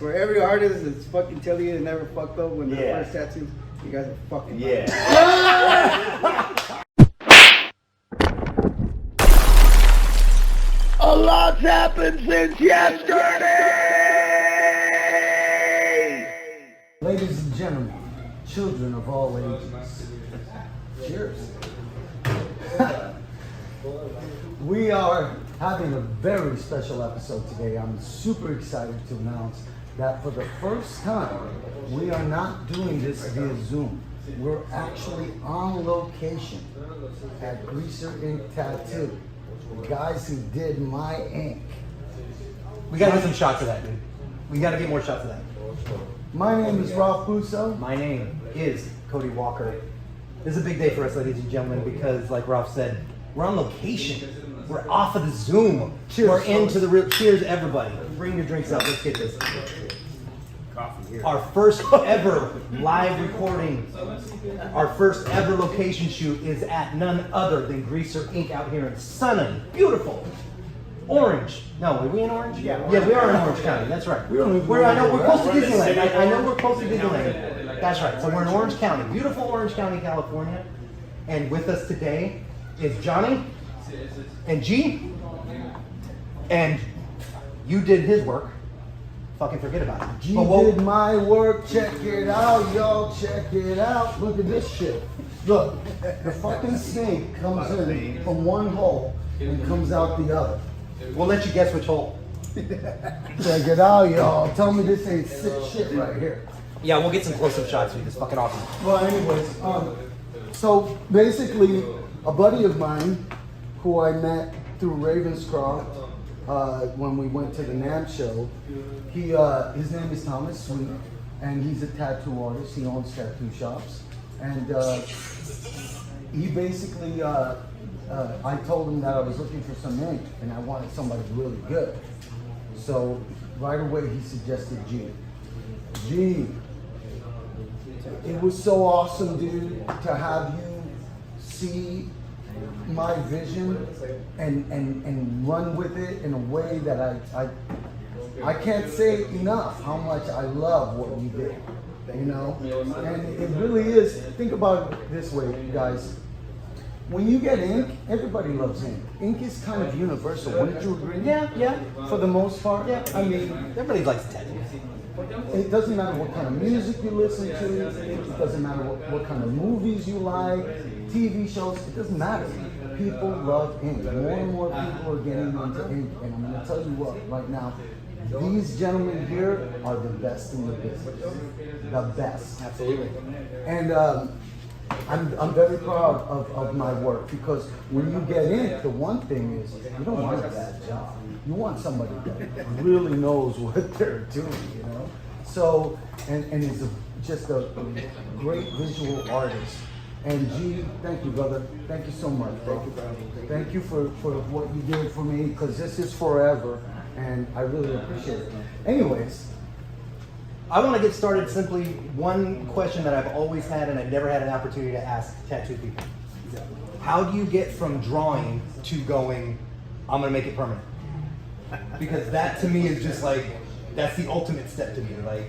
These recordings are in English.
For every artist that's fucking telling you they never fucked up when their first tattoos, you guys are fucking A lot's happened since yesterday! Ladies and gentlemen, children of all ages, cheers. We are having a very special episode today. I'm super excited to announce that for the first time, we are not doing this via Zoom. We're actually on location at Greaser Ink Tattoo. The guys who did my ink. We gotta get some shots of that, dude. We gotta get more shots of that. My name is Ralph Busso. My name is Cody Walker. This is a big day for us, ladies and gentlemen, because like Ralph said, we're on location. We're off of the Zoom. Cheers, we're into folks. the real. Cheers, everybody. Bring your drinks out. Let's get this. coffee here. Our first ever live recording, our first ever location shoot is at none other than Greaser Ink out here in sunny, beautiful Orange. No, are we in Orange? Yeah, we are in Orange County. That's right. I know we're close to Disneyland. I know we're close to Disneyland. That's right. So we're in Orange County, beautiful Orange County, California. And with us today is Johnny and G. And you did his work. Fucking forget about it. G did my work. Check it out, y'all. Check it out. Look at this shit. Look, the fucking snake comes in from one hole and comes out the other. We'll let you guess which hole. Check it out, y'all. Tell me this ain't sick shit right here. Yeah, we'll get some close-up shots of you. This is fucking awesome. Well, anyways, so basically, a buddy of mine who I met through Ravenscroft when we went to the NAMM show, his name is Thomas Sweet, and he's a tattoo artist. He owns tattoo shops, and he basically, I told him that I was looking for some ink, and I wanted somebody really good. So right away he suggested G. G, it was so awesome, dude, to have you see my vision and run with it in a way that I can't say enough how much I love what you did, you know? And it really is, think about it this way, guys. When you get ink, everybody loves ink. Ink is kind of universal, wouldn't you agree? Yeah. For the most part? Yeah. I mean, Everybody likes tattoos. it doesn't matter what kind of music you listen to, it doesn't matter what kind of movies you like, TV shows, it doesn't matter. People love ink. More and more people are getting into ink, and I'm going to tell you what, right now, these gentlemen here are the best in the business. The best. Absolutely. And I'm very proud of my work, because when you get ink, the one thing is, you don't want a bad job. You want somebody that really knows what they're doing, you know? So, and is just a great visual artist. And G, thank you, brother. Thank you so much, bro. Thank you, brother. Thank you for what you did for me, because this is forever, and I really appreciate it. Anyways, I want to get started simply one question that I've always had and I've never had an opportunity to ask tattoo people. How do you get from drawing to going, I'm going to make it permanent? Because that to me is just like, that's the ultimate step to me. Like,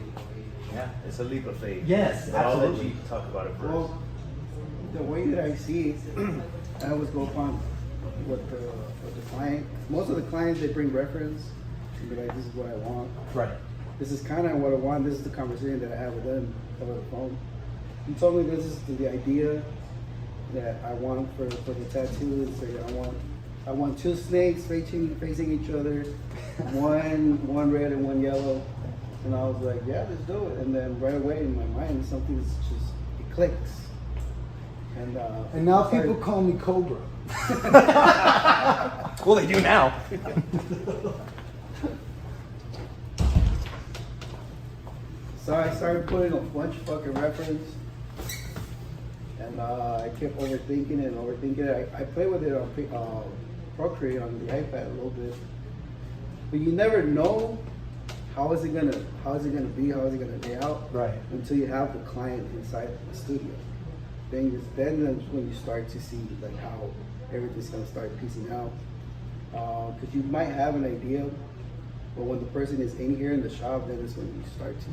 Yeah, it's a leap of faith. yes, But I'll let absolutely. you talk about it first. Well, the way that I see it, I always go upon what the client. Most of the clients, they bring reference and be like, "This is what I want. Right. This is kind of what I want. This is the conversation that I have with them over the phone." He told me this is the idea that I want for the tattoo. So I want two snakes facing each other, one red and one yellow. And I was like, yeah, let's do it. And then right away in my mind, something's just, it clicks. and now people call me Cobra. Well, they do now. So I started putting a bunch of fucking reference, and I kept overthinking it. I play with it on Procreate on the iPad a little bit, but you never know how is it gonna be, how is it gonna lay out, Right. until you have the client inside the studio. Then that's when you start to see like how everything's gonna start piecing out, because you might have an idea But when the person is in here in the shop, then is when you start to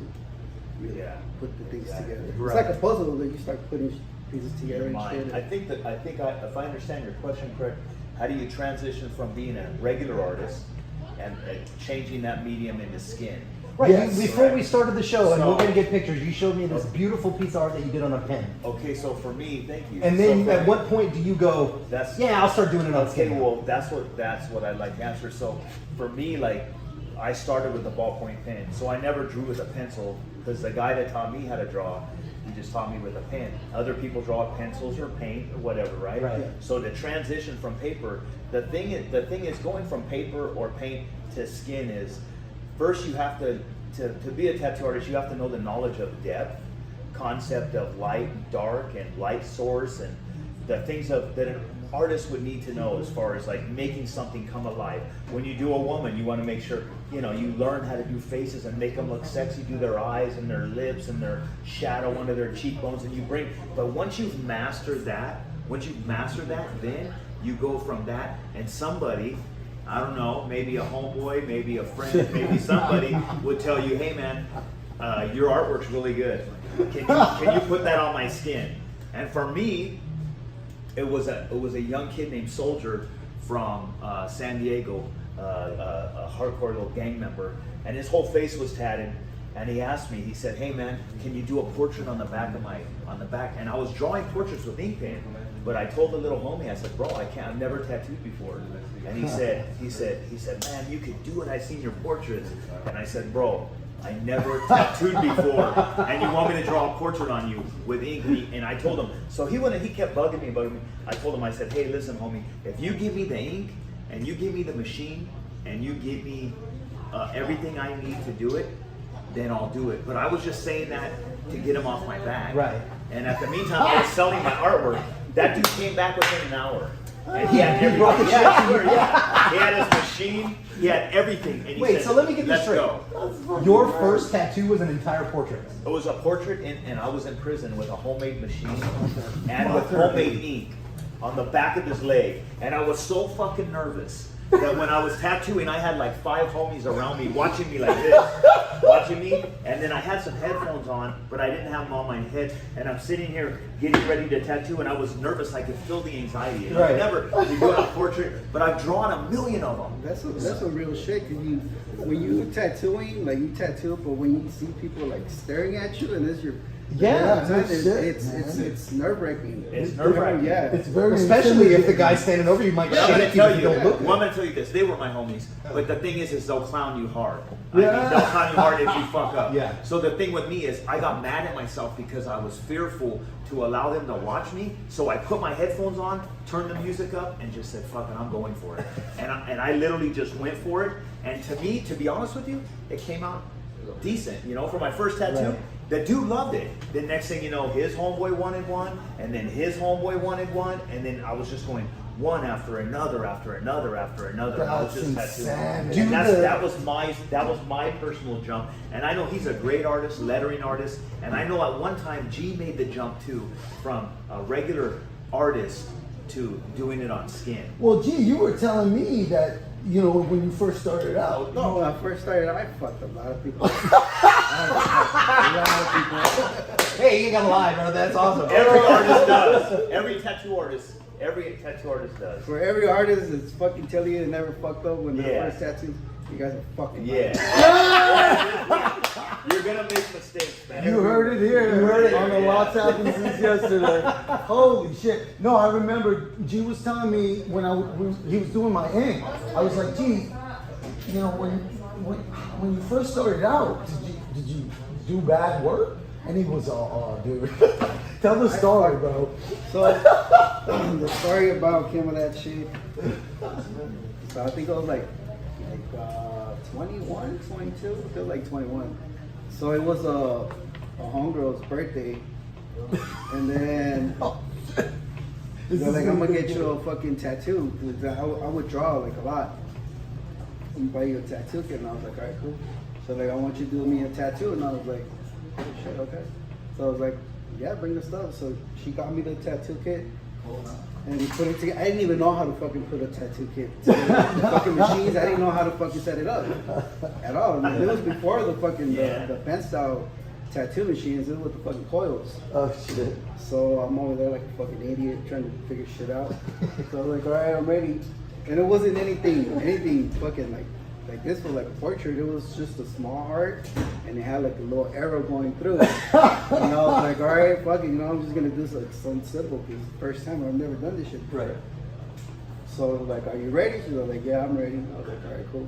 really put the things together. Right. It's like a puzzle that you start putting pieces together and Mind. shit. I think if I understand your question correct, how do you transition from being a regular artist and changing that medium into skin? Right, Yes. before we started the show, and So- we're gonna get pictures, you showed me this beautiful piece of art that you did on a pen. Okay, so for me, thank you. And then So at for- what point do you go, yeah, I'll start doing it on Okay, skin? well, that's what I'd like to answer. So for me, like, I started with a ballpoint pen, so I never drew with a pencil because the guy that taught me how to draw, he just taught me with a pen. Other people draw with pencils or paint or whatever, right? Right. So the transition from paper, the thing is going from paper or paint to skin is first you have to be a tattoo artist, you have to know the knowledge of depth, concept of light and dark and light source and the things that an artist would need to know as far as like making something come alive. When you do a woman, you want to make sure, you know, you learn how to do faces and make them look sexy, do their eyes and their lips and their shadow under their cheekbones, and but once you've mastered that, then you go from that and somebody, I don't know, maybe a homeboy, maybe a friend, maybe somebody would tell you, hey man, your artwork's really good. Can you put that on my skin? And for me, it was a young kid named Soldier from San Diego, a hardcore little gang member, and his whole face was tatted. And he asked me, he said, "Hey man, can you do a portrait on the back of the back?" And I was drawing portraits with ink pen, but I told the little homie, I said, "Bro, I can't. I've never tattooed before." And he said, "Man, you could do it. I've seen your portraits." And I said, "Bro, I never tattooed before, and you want me to draw a portrait on you with ink?" And I told him. So he kept bugging me. I told him, I said, "Hey, listen, homie, if you give me the ink and you give me the machine and you give me everything I need to do it, then I'll do it." But I was just saying that to get him off my back. Right. And at the meantime, I was selling my artwork. That dude came back within an hour. And he had everything. brought the shit to you. He had his machine. He had everything. And he Wait, said, so let me get this "Let's straight. go." Your first tattoo was an entire portrait. It was a portrait, and I was in prison with a homemade machine and with homemade ink on the back of his leg. And I was so fucking nervous that when I was tattooing, I had like 5 homies around me watching me like this, watching me. And then I had some headphones on, but I didn't have them on my head. And I'm sitting here getting ready to tattoo, and I was nervous. I could feel the anxiety. And Right. I never do a portrait, but I've drawn a million of them. That's some real shit. Cause when you tattooing, like you tattoo, but when you see people like staring at you and it's your Yeah, no shit, it's nerve wracking. It's nerve-wracking. Yeah. It's very Especially if the guy's standing over you, might But I'm shit gonna at you tell if you, you don't look well, I'm good. gonna tell you this. They were my homies, but the thing is they'll clown you hard. I mean, they'll clown you hard if you fuck up. Yeah. So the thing with me is, I got mad at myself because I was fearful to allow them to watch me. So I put my headphones on, turned the music up, and just said, "Fuck it, I'm going for it." And I literally just went for it. And to me, to be honest with you, it came out decent. You know, for my first tattoo. Right. The dude loved it. The next thing you know, his homeboy wanted one, and then his homeboy wanted one, and then I was just going one after another, after another, after another. And I was That's just tattooing. insanity. And that was my personal jump. And I know he's a great artist, lettering artist, and I know at one time G made the jump too from a regular artist to doing it on skin. Well, gee, you were telling me that, you know, when you first started out. No, when I first started, I fucked a lot of people. Hey, you ain't gotta lie, bro. That's awesome. Every artist does. Every tattoo artist does. For every artist that's fucking telling you they never fucked up when their Yeah. first tattoo, you guys are fucking Yeah. You're gonna make mistakes, man. You heard it here. You heard it. On the Lots Happened Since Yesterday. Holy shit. No, I remember G was telling me when he was doing my ink, I was like, G, you know, when you first started out, did you do bad work? And he was all, oh, dude. Tell the story, bro. So, the story about Kim of that shit. So I think I was like 21, 22, I feel like 21. So it was a homegirl's birthday, and then they're like, "I'm gonna get you a fucking tattoo." 'Cause I would draw like a lot. And buy you a tattoo kit, and I was like, "All right, cool." So like, "I want you to do me a tattoo," and I was like, "Oh shit, okay." So I was like, "Yeah, bring the stuff." So she got me the tattoo kit, and he put it together. I didn't even know how to fucking put a tattoo kit together. The fucking machines, I didn't know how to fucking set it up at all. I mean, it was before the fucking the pen style tattoo machines. It was with the fucking coils. Oh shit. So I'm over there like a fucking idiot trying to figure shit out. So I was like, all right, I'm ready. And it wasn't anything fucking like this was like a portrait. It was just a small heart, and it had like a little arrow going through it. And I was like, all right, fuck it, you know, I'm just gonna do like something simple because it's the first time I've never done this shit before. Right. So I was like, are you ready? She was like, yeah, I'm ready. I was like, all right, cool.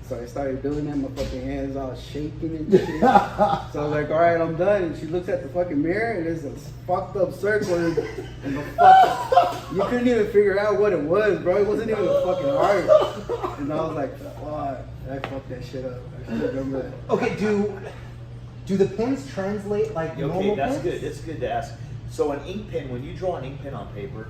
So I started doing that. My fucking hands all shaking and shit. So I was like, all right, I'm done. And she looks at the fucking mirror, and there's this fucked up circle in the fucking. You couldn't even figure out what it was, bro. It wasn't even a fucking heart. And I was like, fuck, I fucked that shit up. I should remember that. Okay, do the pins translate like normal that's pins? good. It's good to ask. So an ink pen, when you draw an ink pen on paper,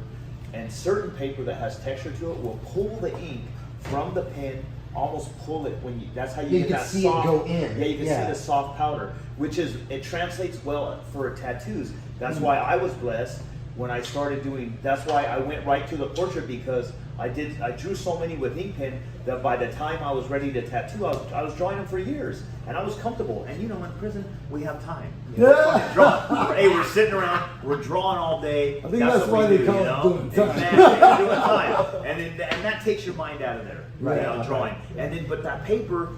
and certain paper that has texture to it will pull the ink from the pen, almost pull it when you. That's how you You get can that see soft. it go in. Yeah, you can Yeah. see the soft powder, which is it translates well for tattoos. That's why I was blessed when I started doing. That's why I went right to the portrait because I drew so many with ink pen that by the time I was ready to tattoo, I was drawing them for years, and I was comfortable. And you know, in prison we have time. You know, Yeah. draw. Hey, we're sitting around, we're drawing all day. I think that's what why we they do, call you it know? doing time. Exactly, we're doing time, and that takes your mind out of there, Right. you know, drawing. And then, but that paper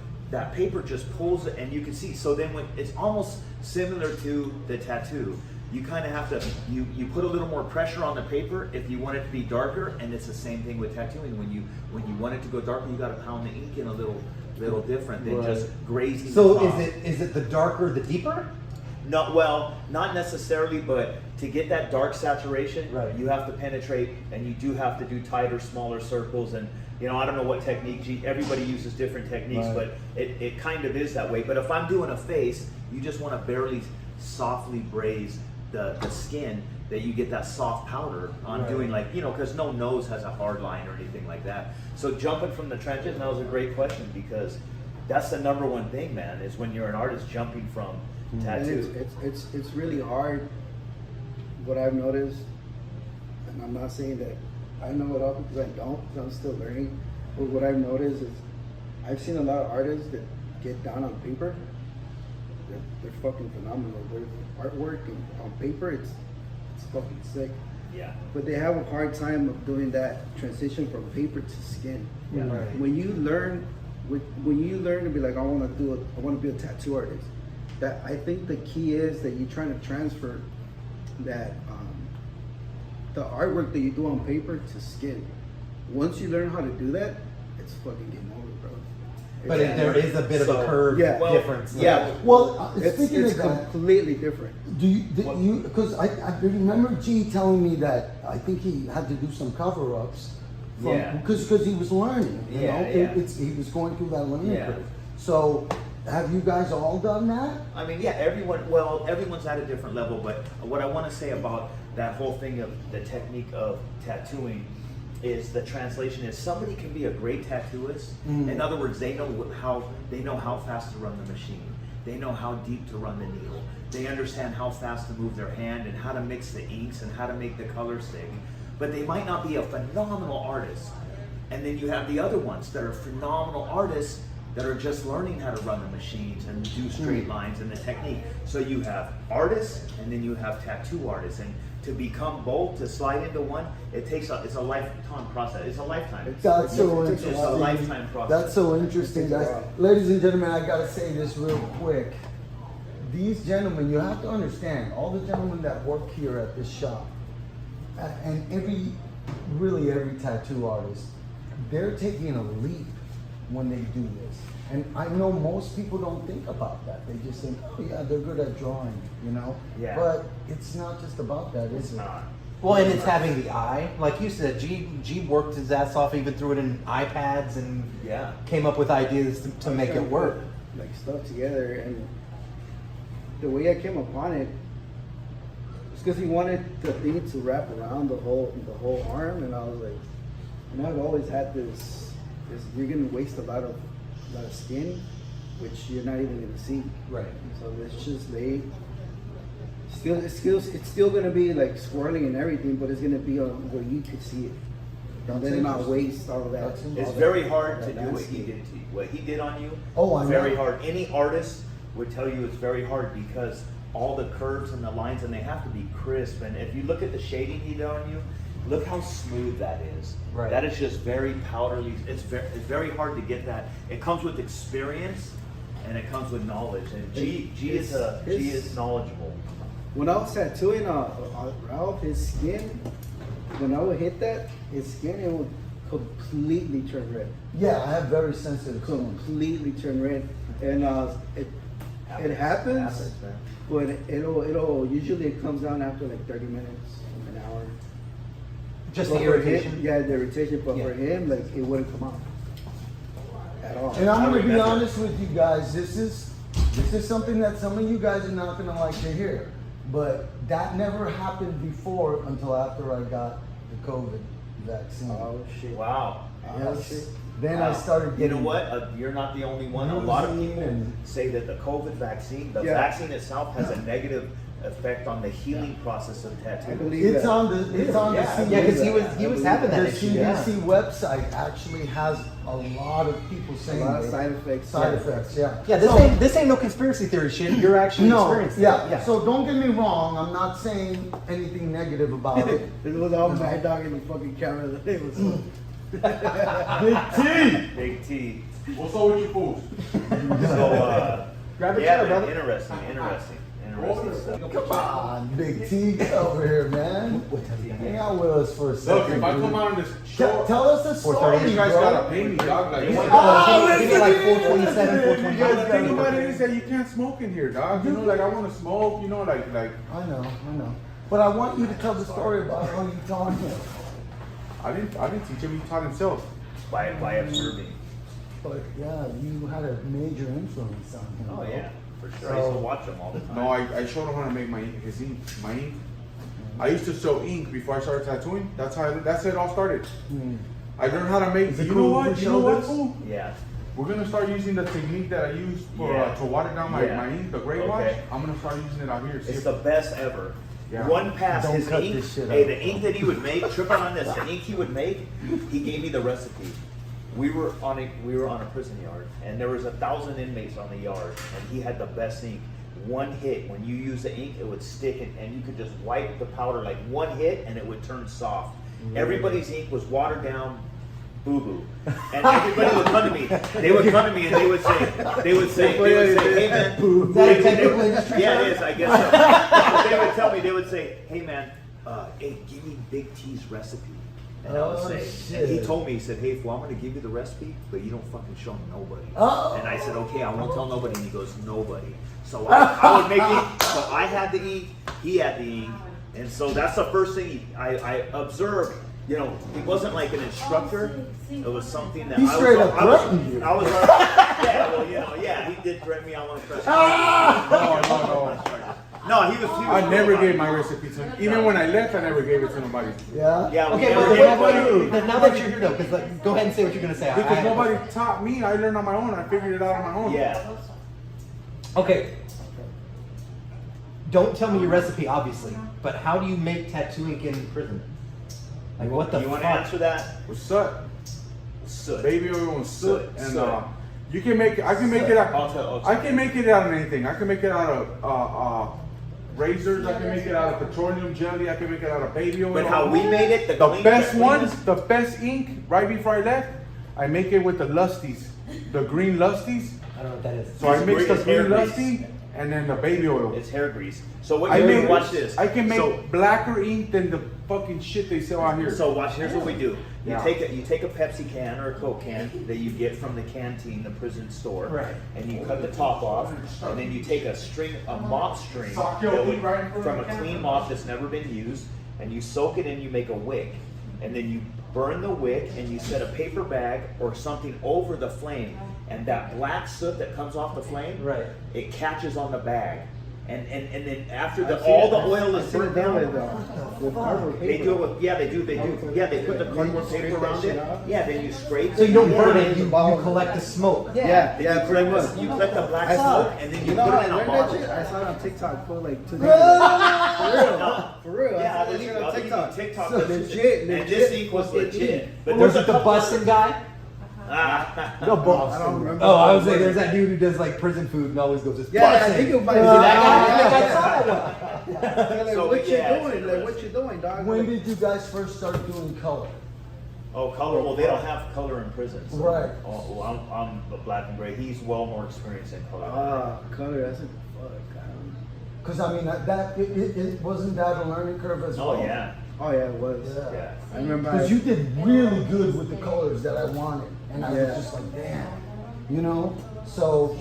just pulls it, and you can see. So then, when it's almost similar to the tattoo. You kind of have to, you put a little more pressure on the paper if you want it to be darker, and it's the same thing with tattooing. When you want it to go darker, you got to pound the ink in a little different than just grazing. So the top. is it the darker the deeper? No, well, not necessarily, but to get that dark saturation, Right. you have to penetrate, and you do have to do tighter, smaller circles. And you know, I don't know what technique. Everybody uses different techniques, Right. but it kind of is that way. But if I'm doing a face, you just want to barely softly braise the skin, that you get that soft powder on Right. doing, like, you know, because no nose has a hard line or anything like that. So jumping from the trenches, that was a great question, because that's the number one thing, man, is when you're an artist jumping from And tattoo. it's really hard. What I've noticed, and I'm not saying that I know it all because I don't, because I'm still learning. But what I've noticed is I've seen a lot of artists that get down on paper. They're fucking phenomenal. Their artwork on paper, it's fucking sick. Yeah. But they have a hard time of doing that transition from paper to skin. Yeah. Right. When you learn to be like, I want to be a tattoo artist. That I think the key is that you're trying to transfer that the artwork that you do on paper to skin. Once you learn how to do that, it's fucking game over, bro. But there is a bit of a So, curve yeah. Well, difference. yeah. Well, It's speaking of that, completely different. do you because I remember G telling me that I think he had to do some cover-ups Yeah. because he was learning. You Yeah, know, yeah. he was going through that learning Yeah. curve. So, have you guys all done that? I mean, yeah, everyone's at a different level, but what I want to say about that whole thing of the technique of tattooing is the translation is somebody can be a great tattooist. In other words, they know how fast to run the machine. They know how deep to run the needle. They understand how fast to move their hand and how to mix the inks and how to make the colors stick. But they might not be a phenomenal artist. And then you have the other ones that are phenomenal artists that are just learning how to run the machines and do straight lines and the technique. So you have artists and then you have tattoo artists. And to become both, to slide into one, it's a lifetime process. It's a lifetime. That's so It takes a interesting. It's a lifetime process. That's so interesting, guys. Ladies and gentlemen, I gotta say this real quick. These gentlemen, you have to understand, all the gentlemen that work here at this shop, and really every tattoo artist, they're taking a leap when they do this. And I know most people don't think about that. They just think, oh yeah, they're good at drawing, you know? Yeah. But it's not just about that, is It's it? not. Well, and it's having the eye, like you said. G worked his ass off, even threw it in iPads and Yeah. came up with ideas to make it work. Like stuff together, and the way I came upon it was because he wanted the thing to wrap around the whole arm, and I was like, and I've always had this you're gonna waste a lot of skin, which you're not even gonna see. Right. So let's just lay It's still gonna be like swirling and everything, but it's gonna be on where you could see it. And That's then not interesting. waste all of that. That's interesting. It's very hard to that do what he landscape. did to you. What he did on you, Oh, I know. very hard. Any artist would tell you it's very hard because all the curves and the lines, and they have to be crisp. And if you look at the shading he did on you, look how smooth that is. Right. That is just very powdery. It's very hard to get that. It comes with experience, and it comes with knowledge. And G is knowledgeable. When I was tattooing Ralph, his skin, when I would hit that, his skin, it would completely turn red. Yeah, I have very sensitive skin. Completely turn red. And it happens, man. but it'll usually it comes down after like 30 minutes, an hour. Just But the for irritation. him, yeah, the irritation, but Yeah. for him, like it wouldn't come out at all. And I'm I gonna be remember. honest with you guys. This is something that some of you guys are not gonna like to hear, but that never happened before until after I got the COVID vaccine. Oh shit! Wow. Oh, Yes. shit. Then Wow. I started You getting. know what? You're not the only one. A lot of Losing people and- say that the COVID vaccine, the Yeah. vaccine itself, has a negative effect on the healing process of tattoo. I believe It's that. on the Yeah, CDC. yeah, because he was believe having The that issue. Yeah. CDC website actually has a lot of people A saying lot of that- side effects. Side effects, yeah. Yeah, this So- ain't no conspiracy theory shit. You're actually No, experiencing yeah. it. Yeah. So don't get me wrong. I'm not saying anything negative about it. It was all Mad Dog in the fucking camera. It was Big T. Big T. What's up with you fools? So, Grab a yeah, chair, man, brother. interesting stuff. Come on, Big T, get over here, man. Hang out with us for a Look, second. if I come dude. out on this show, Tell us the story, 4:30. you guys bro. gotta pay me, dog. Like, You want- Give me like 427, you 428. guys, the thing about it is that you can't smoke in here, dog. You know, like I want to smoke. You know, like. I know. But I want you to tell the story about how you taught him. I didn't teach him. He taught himself. By observing. But yeah, you had a major influence on him. Oh bro. yeah, for sure. I used to watch them all the time. No, I showed him how to make my ink. My ink. I used to sew ink before I started tattooing. That's how it all started. Hmm. I learned how to make. Is it You cool know if what? we You know show what, this? fool? Yeah. We're gonna start using the technique that I use for Yeah. to water down my ink, the gray wash. Okay. I'm gonna start using it out here. See It's if- the best ever. Yeah. One pass, Don't his cut ink. this shit Hey, out. the ink that he would make. Trip out on this. The ink he would make. He gave me the recipe. We were on a prison yard, and there was 1,000 inmates on the yard, and he had the best ink. One hit, when you use the ink, it would stick, and you could just wipe the powder like one hit, and it would turn soft. Everybody's ink was watered down, boo boo, and everybody would come to me. They would come to me, and they would say, hey man, Is that a technical industry yeah, term? it is, I guess so. But they would tell me, they would say, hey man, hey, give me Big T's recipe. And I would Oh, say, shit. and he told me, he said, hey, fool, I'm gonna give you the recipe, but you don't fucking show nobody. Oh. And I said, okay, I won't tell nobody. And he goes, nobody. So I would make ink. So I had the ink, he had the ink. And so that's the first thing I observed. You know, he wasn't like an instructor. It was something that He I straight was, up I was, threatened you. I was, yeah, well, you know, yeah, he did threaten me. I want to press. No, he was. I never gave my recipe to him. Even when I left, I never gave it to nobody. Yeah? Yeah, we Okay, never but gave now that you're here though, because like, go ahead and say what you're gonna say. Because nobody taught me. I learned on my own. I figured it out on my own. Yeah. Okay. Don't tell me your recipe, obviously, but how do you make tattoo ink in prison? Like what the You want to fuck? answer that? With soot, Soot. baby oil and soot, and Soot. you can make. I can make it out. I'll tell- I can make it out of anything. I can make it out of razors. I can make it out of petroleum jelly. I can make it out of baby oil. But how we made it, the best ones, cleanest- the best ink. Right before I left, I make it with the lusties, the green lusties. I don't know what that is. So I It's mix the it's hair green grease. lusty and then the baby oil. It's hair grease. So what I you do, make. watch this. I can make So, blacker ink than the fucking shit they sell out here. so watch. Here's what we do. You Yeah. take a Pepsi can or a Coke can that you get from the canteen, the prison store, Right. and you cut the top off, and then you take a mop string Sock your that ink right in front from a of the clean camera. mop that's never been used, and you soak it in. You make a wick, and then you burn the wick, and you set a paper bag or something over the flame, and that black soot that comes off the flame, Right. it catches on the bag. And then after all the oil is burnt down, with cardboard paper. they do it with, they put the cardboard paper around it. Yeah, then you scrape. So you don't burn it, you collect the smoke. Yeah, Then you pretty collect much. you collect the black I saw smoke, and then you You know, put I it in a learned that bottle. shit. I saw it on TikTok for like 2 days. For real. Yeah, I saw I that believe shit you. on I believe TikTok. you. TikTok So does legit, and this equals fucking legit. But Was there's it the a couple bussin' guy? No boss. I don't remember. Oh, I was like, there's that dude who does like prison food and always goes, Yeah, I think it might be that guy. Like, So, what you yeah, doing? it's Like, what you doing, dog? When did you guys first start doing color? Oh, color. Well, they don't have color in prison. So, Right. Oh, well, I'm the black and gray. He's well more experienced in color. Color, that's a fuck. Because I mean, it wasn't that a learning curve as well? Oh yeah. Oh, yeah, it was. Yeah. I remember. Because you did really good with the colors that I wanted. And I was Yeah. just like, damn. You know? So.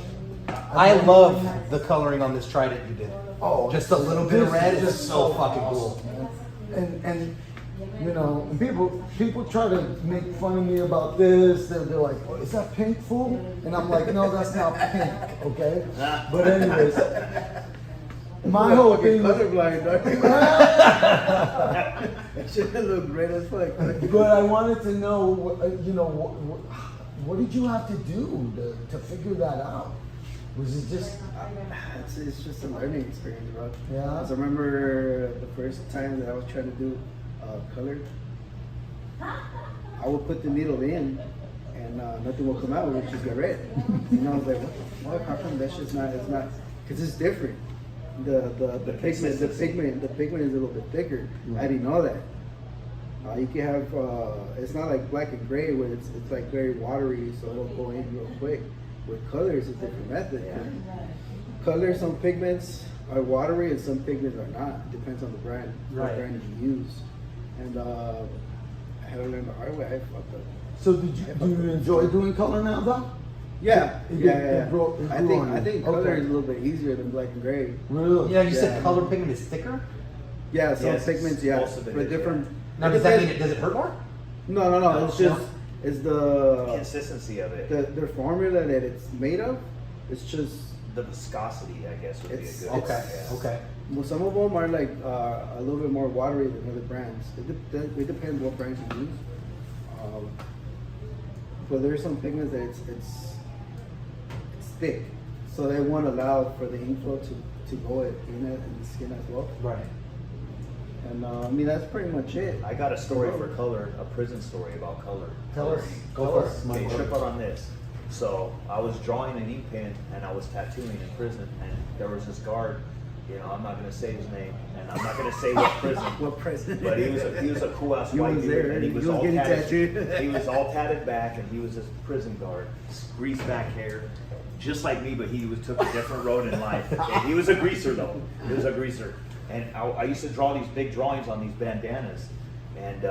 I love the coloring on this trident you did. Oh, Just a little bit of this red is is so fucking cool. Man. And you know, and people try to make fun of me about this. They're like, oh, is that pink, fool? And I'm like, no, that's not pink, okay? But anyways, my whole thing was, colorblind, dog. That shit look great as fuck. but I wanted to know, you know, what did you have to do to figure that out? Was it just? It's just a learning experience, bro. Yeah. 'Cause I remember the first time that I was trying to do color, I would put the needle in, and nothing will come out. It would just get red. And I was like, what the fuck? How come that shit's not? It's not, because it's different. The pigment is a little bit thicker. I didn't know that. You can have it's not like black and gray where it's like very watery, so it'll go in real quick. With color, it's a different method. Color, some pigments are watery and some pigments are not. Depends on the brand, what brand you use. And I had to learn the hard way. I fucked up. So do you enjoy doing color now, though? Yeah, It grew I on you. think color Okay. is a little bit easier than black and gray. Really? Yeah, you said Yeah. color pigment is thicker? Yeah, some Yes, pigments, yeah, most of it for is, different. Now, does that mean does it hurt more? No. No, It's just it's the Consistency of it. the formula that it's made of. It's just The viscosity, I guess, would be a It's- good. Okay, yeah. okay. well, some of them are like a little bit more watery than other brands. It depends what brand you use. But there's some pigments that it's thick, so they won't allow for the ink flow to go in the skin as well. Right. And I mean that's pretty much it. I got a story for color, a prison story about color. Tell us. Go Tell for us. it. Okay, trip out on this. So I was drawing an ink pen and I was tattooing in prison, and there was this guard. You know, I'm not gonna say his name, and I'm not gonna say what prison. What president? But he was a cool ass He white was dude, there, and he was he was all getting tatted. tattooed. He was all tatted back, and he was this prison guard, greased back hair, just like me, but he took a different road in life. And he was a greaser though. He was a greaser, and I used to draw these big drawings on these bandanas, and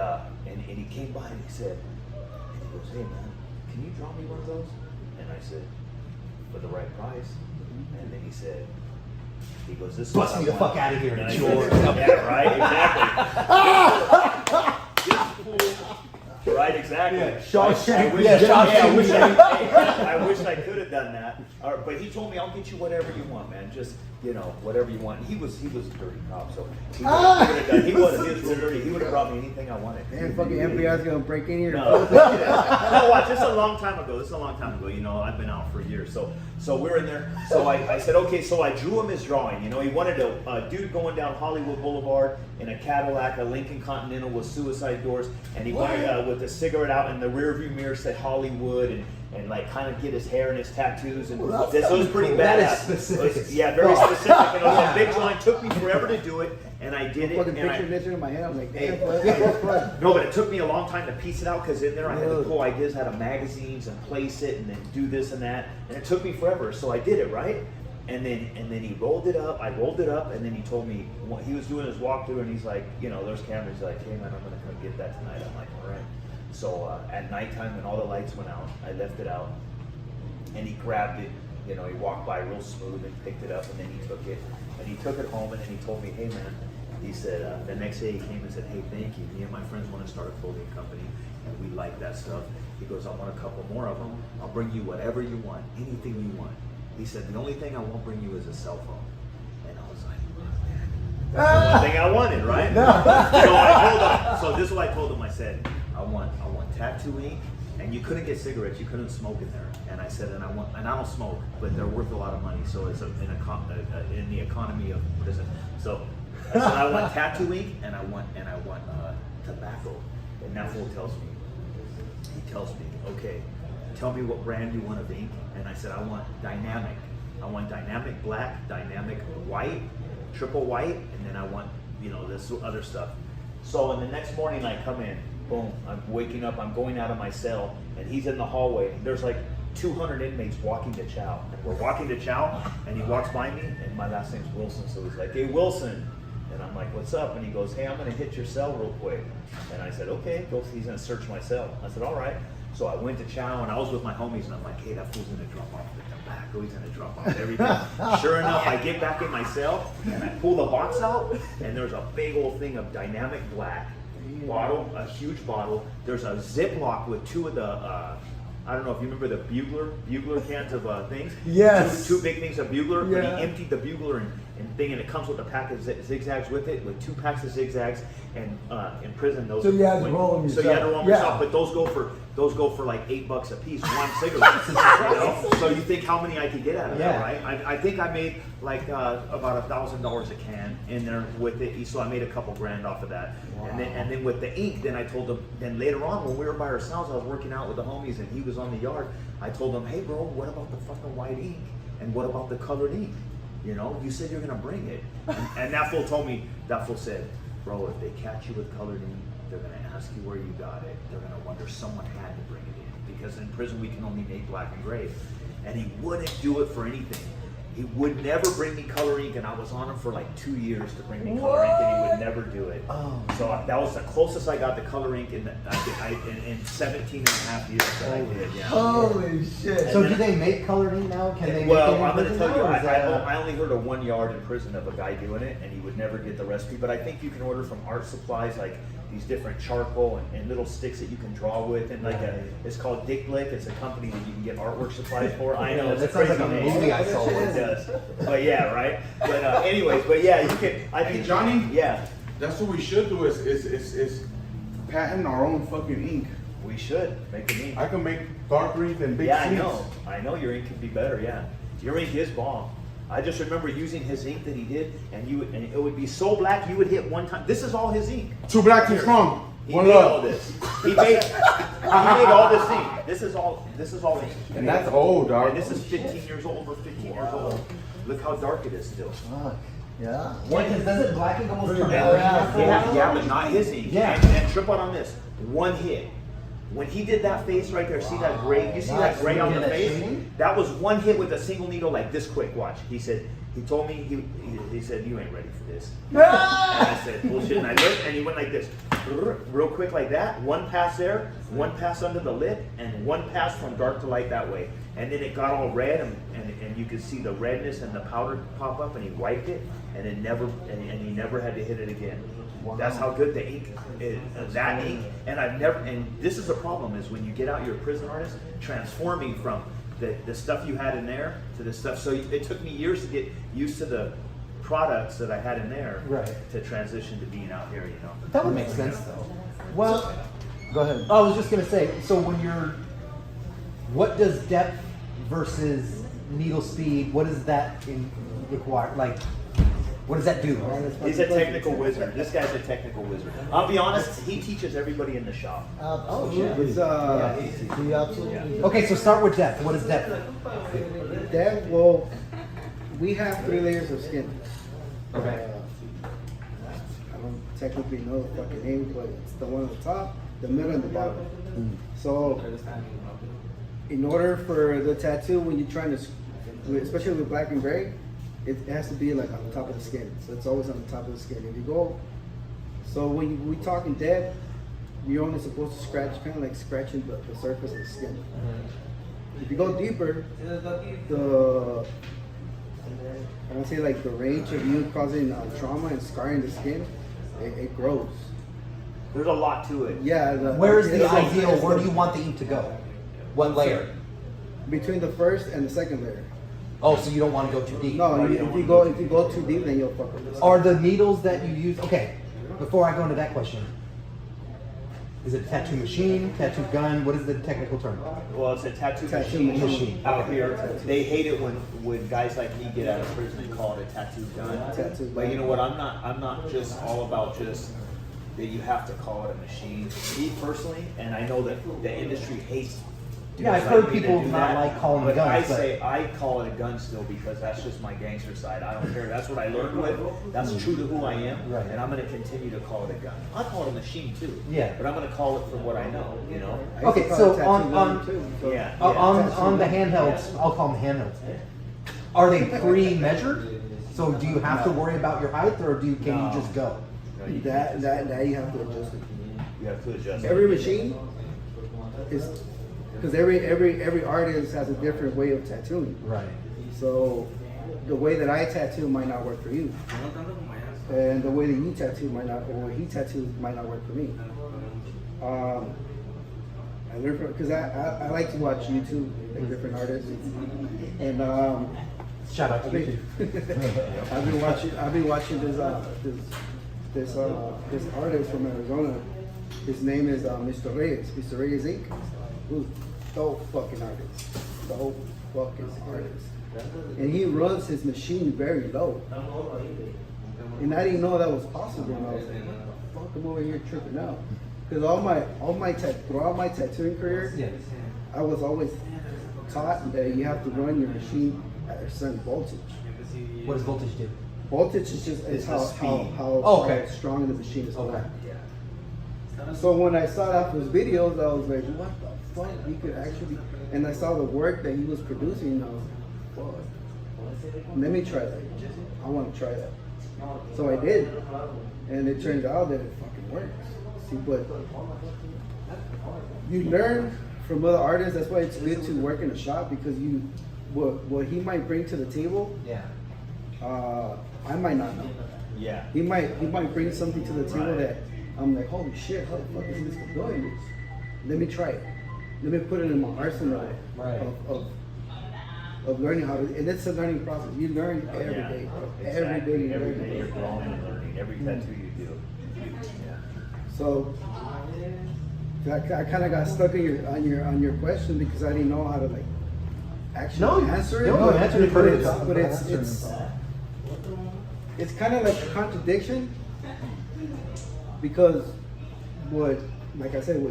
he came by and he said, and he goes, "Hey man, can you draw me one of those?" And I said, "For the right price." And then he said. He goes, "This is Bust what me I the want." fuck out of here and And I it's said, yours. Yeah, right, exactly. This fool- Right, exactly. Shawshank I wish I could have done that. But he told me, "I'll get you whatever you want, man. Just whatever you want." He was a dirty cop, so he was real dirty. He would have brought me anything I wanted. And fucking FBI's gonna break in here. No, no, watch. This is a long time ago. I've been out for years. So we're in there. So I said, okay. So I drew him his drawing. He wanted a dude going down Hollywood Boulevard in a Cadillac, a Lincoln Continental with suicide doors, and he wanted with a cigarette out in the rearview mirror said Hollywood and like kind of get his hair and his tattoos, and this was pretty That is badass. specific. It was- yeah, very specific. And it was a big drawing. Took me forever to do it, and I did it. Fucking and I- picture this in my head. I'm like, Hey. damn. No, but it took me a long time to piece it out because in there I had to pull ideas out of magazines and place it and then do this and that, and it took me forever. So I did it right, and then he rolled it up. I rolled it up, and then he told me he was doing his walkthrough, and he's like, there's cameras. He's like, "Hey man, I'm gonna come get that tonight." I'm like, "All right." So at nighttime when all the lights went out, I left it out, and he grabbed it. He walked by real smooth and picked it up, and then he took it home, and then he told me, "Hey man." He said, the next day he came and said, "Hey, thank you. Me and my friends want to start a clothing company, and we like that stuff." He goes, "I want a couple more of them. I'll bring you whatever you want, anything you want." He said, "The only thing I won't bring you is a cell phone." And I One thing I wanted, right? So I told him. So this is what I told him. I said, I want tattoo ink, and you couldn't get cigarettes. You couldn't smoke in there. And I said, and I don't smoke, but they're worth a lot of money. So it's in the economy of prison. So I said, I want tattoo ink, and I want tobacco. And that fool tells me, okay, tell me what brand you want of ink. And I said, I want dynamic. I want dynamic black, dynamic white, triple white, and then I want, this other stuff. So the next morning I come in, boom, I'm waking up, I'm going out of my cell, and he's in the hallway. There's like 200 inmates walking to chow. And we're walking to chow, and he walks by me, and my last name's Wilson, so he's like, hey, Wilson. And I'm like, what's up? And he goes, hey, I'm gonna hit your cell real quick. And I said, okay. He's gonna search my cell. I said, all right. So I went to chow, and I was with my homies, and I'm like, hey, that fool's gonna drop off the tobacco, he's gonna drop off everything. Sure enough, I get back in my cell, and I pull the box out, and there's a big old thing of dynamic black bottle, a huge bottle. There's a Ziploc with two of the, I don't know if you remember the Bugler cans of things. Yes. Two big things of Bugler. Yeah. But he emptied the Bugler and thing, and it comes with a pack of zigzags with it, with 2 packs of zigzags. And in prison, those. So you had to roll them yourself. So you had to roll them yourself, but those go for like $8 a piece, one cigarette. So you think how many I could get out of that, right? I think I made like about $1,000 a can in there with it. So I made a couple grand off of that. Wow. And then with the ink, then I told him. Then later on, when we were by ourselves, I was working out with the homies, and he was on the yard. I told him, hey bro, what about the fucking white ink? And what about the colored ink? You said you're gonna bring it. And that fool said, bro, if they catch you with colored ink, they're gonna ask you where you got it. They're gonna wonder someone had to bring it in, because in prison we can only make black and gray. And he wouldn't do it for anything. He would never bring me color ink, and I was on him for like 2 years to bring me color ink, and he would never do it. Oh. So that was the closest I got to color ink in 17 and a half years that I did. Yeah. Holy shit. So do they make colored ink now? Can they well, make it I'm going to tell you, now, I only heard of 1 yard in prison of a guy doing it, and he would never get the recipe. But I think you can order from art supplies, like these different charcoal and little sticks that you can draw with, and it's called Dick Blick. It's a company that you can get artwork supplies for. I know it's a crazy name. Movie I saw it does, but yeah, right. But anyways, but yeah, you can. I think Johnny. Yeah, that's what we should do is patent our own fucking ink. we should make an ink. I can make darker ink than big Yeah, sheets. I know your ink could be better. Yeah, your ink is bomb. I just remember using his ink that he did, and it would be so black you would hit one time. This is all his ink. Too black, too strong. He One made love. all this. He made all this ink. This is all ink. And that's old, dog. And this is 15 years old. Over 15 years old. Look how dark it is still. Fuck. Yeah. Does it black ink almost turn Yeah, but not his ink. Yeah. And trip out on this. One hit. When he did that face right there, see that gray? You see that gray on the face? That was one hit with a single needle, like this quick. Watch. He told me, he said, you ain't ready for this. And I said, bullshit. And I looked, and he went like this, real quick like that. One pass there, one pass under the lip, and one pass from dark to light that way. And then it got all red, and you could see the redness and the powder pop up, and he wiped it, and he never had to hit it again. Wow. That's how good the ink is, that ink. And this is a problem, is when you get out, you're a prison artist, transforming from the stuff you had in there to the stuff. So it took me years to get used to the products that I had in there, right, to transition to being out here, That would make sense though. Well, go ahead. I was just gonna say, so what does depth versus needle speed, what does that require? Like, what does that do? He's a technical wizard. This guy's a technical wizard. I'll be honest, he teaches everybody in the shop. Absolutely. Absolutely. Okay, so start with depth. What is depth? Depth, well, we have 3 layers of skin. Okay. I don't technically know the fucking name, but it's the one on the top, the middle, and the bottom. So, in order for the tattoo, when you're trying to, especially with black and gray, it has to be like on the top of the skin. So it's always on the top of the skin. If you go, so when we talk in depth, you're only supposed to scratch, kind of like scratching the surface of the skin. If you go deeper, I want to say like the range of you causing trauma and scarring the skin, it grows. There's a lot to it. Yeah. Where is the ideal? Where do you want the ink to go? What layer? Between the first and the second layer. Oh, so you don't want to go too deep. No, if you go too deep, then you'll fuck up. Are the needles that you use, okay, before I go into that question, is it a tattoo machine, tattoo gun, what is the technical term? Well, it's a tattoo Machine. machine out here. They hate it when guys like me get out of prison and call it a tattoo gun. Tattoo But gun. you know what? I'm not just all about just that you have to call it a machine. Me personally, and I know that the industry hates. Yeah, I've dudes heard like me to people do not that, like calling but guns, I but- say I call it a gun still because that's just my gangster side. I don't care. That's what I learned with. That's true to who I am, Right. and I'm going to continue to call it a gun. I call it a machine too. Yeah. But I'm going to call it for what I know. You know. I used to Okay, call so it tattoo on- gun, too, so- Yeah. On the handhelds, I'll call them handhelds. Are they pre-measured? So do you have to worry about your height, or can you just go? No, you That you have to adjust it. You have to adjust. Every machine is because every artist has a different way of tattooing. Right. So the way that I tattoo might not work for you, and the way that you tattoo might not, or he tattoos might not work for me. I learned from because I like to watch YouTube, like different artists, and Shout out to I've you been, too. I've been watching this artist from Arizona. His name is Mr. Reyes. Mr. Reyes Inc. Who's dope fucking artist. Dope fucking artist. And he runs his machine very low. And I didn't know that was possible. And I was like, what the fuck, I'm over here tripping out. Because throughout my tattooing career, Yes. I was always taught that you have to run your machine at a certain voltage. What does voltage do? Voltage is just It's the how speed. Okay. strong the machine is. Okay. So when I saw that his videos, I was like, what the fuck? He could actually, and I saw the work that he was producing. And I was like, fuck. Let me try that. I want to try that. So I did, and it turns out that it fucking works. See, but you learn from other artists. That's why it's good to work in a shop because what he might bring to the table, Yeah. I might not know. Yeah. He might bring something to the table Right. that I'm like, holy shit, how the fuck is this doing this? Let me try it. Let me put it in my arsenal Right. of learning how to. And it's a learning process. You learn every Yeah. day. Exactly. Every day you Every learn. day you're growing and learning. Every tattoo you do. Yeah. So I kind of got stuck on your question because I didn't know how to like actually answer it. no, but, answer it but first. it's kind of like a contradiction because like I said,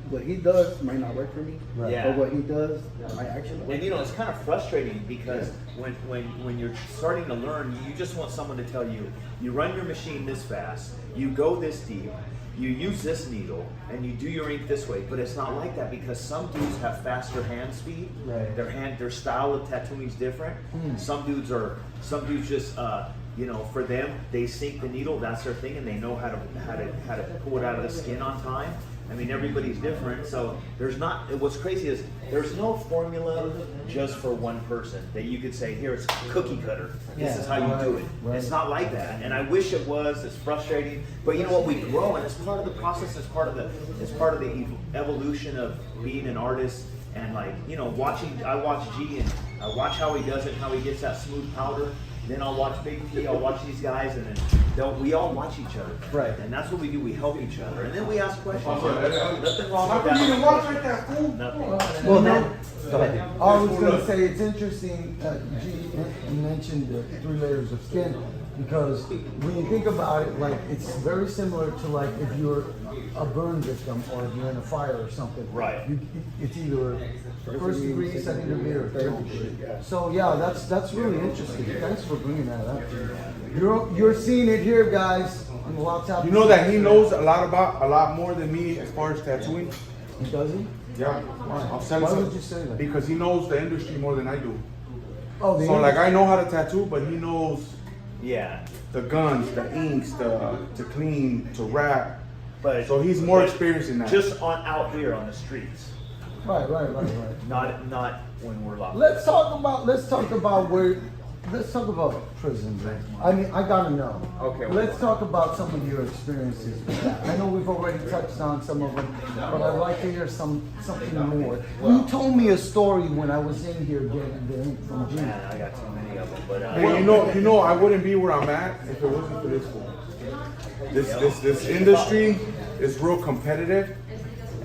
what he does might not work for me, Right. Yeah. but what he does might actually work. And you know, it's kind of frustrating because when you're starting to learn, you just want someone to tell you, you run your machine this fast, you go this deep, you use this needle, and you do your ink this way. But it's not like that because some dudes have faster hand speed. Right. Their style of tattooing is different. Some dudes just for them, they sink the needle, that's their thing, and they know how to pull it out of the skin on time. I mean, everybody's different, so what's crazy is there's no formula just for one person that you could say, here, it's cookie cutter. This is how you do it. It's not like that, and I wish it was. It's frustrating, but you know what? We grow, and it's part of the process. It's part of the evolution of being an artist, and like, you know, I watch G, and I watch how he does it, how he gets that smooth powder. Then I'll watch Big P, I'll watch these guys, and then we all watch each other. Right. And that's what we do, we help each other. And then we ask questions. Nothing wrong How with come you didn't that. watch like that, fool? Nothing. Well, then, go ahead. I was going to say it's interesting G mentioned the 3 layers of skin because when you think about it, like it's very similar to like if you're a burn victim or if you're in a fire or something. Right. It's either first degree, second degree, or third degree. So yeah, that's really interesting. Thanks for bringing that up. You're seeing it here, guys. On the laptop. You know that he knows a lot more than me as far as tattooing? Does he? Yeah. I'll send Why some. would you say that? Because he knows the industry more than I do. Oh, the So like I know how to tattoo, but he knows Yeah. the guns, the inks, to clean, to wrap. But So he's more but experienced in that. Just out here on the streets. Right. Not when we're locked. Let's talk about where let's talk about prison, man. I mean, I gotta know. Okay, Let's talk about some of your experiences with that. I know we've already touched on some of them, but I'd like to hear something more. You told me a story when I was in here getting the ink from Jim. Man, I got too many of them, but Hey, you know, I wouldn't be where I'm at if it wasn't for this fool. This industry is real competitive,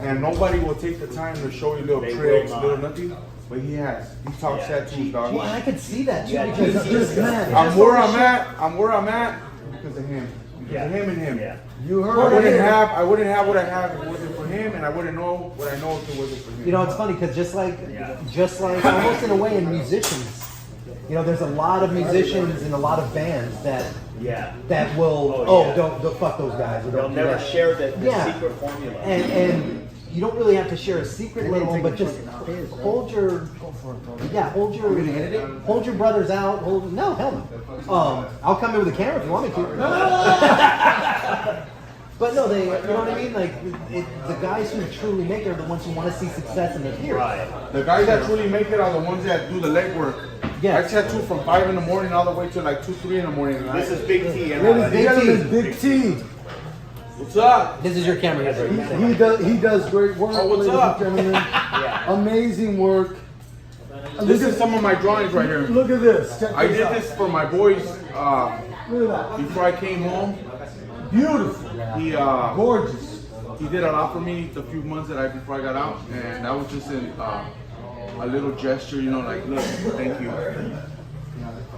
and nobody will take the time to show you little They tricks, will not. little nothing. But he has. He talks tattoos, dog. Well, I could see that too Yeah, because he- this man. I'm where I'm at because of him. Because of him and him. Yeah. You I heard wouldn't it. have what I have if it wasn't for him, and I wouldn't know what I know if it wasn't for him. You know, it's funny because just like almost in a way in musicians, you know, there's a lot of musicians and a lot of bands that will don't fuck those guys. Or they'll don't do never that. share the Yeah. secret formula. And you don't really have to share a secret with them, but just hold your hold your brothers out. No, hell no. I'll come in with a camera if you want me to. But no, you know what I mean? Like the guys who truly make it are the ones who want to see success in their peers. Right. The guys that truly make it are the ones that do the legwork. Yeah. I tattoo from 5 in the morning all the way to like 2, 3 in the morning. This is Big T. Ladies and everybody. gentlemen, Big T. What's up? This is your camera here. He does great work, Oh, what's ladies up? and gentlemen. Amazing work. This is some of my drawings right here. Look at this. Check I this did out. this for my boys Look at before I came home. that. Beautiful. He Gorgeous. he did a lot for me the few months before I got out, and that was just a little gesture, you know, like, look, thank you.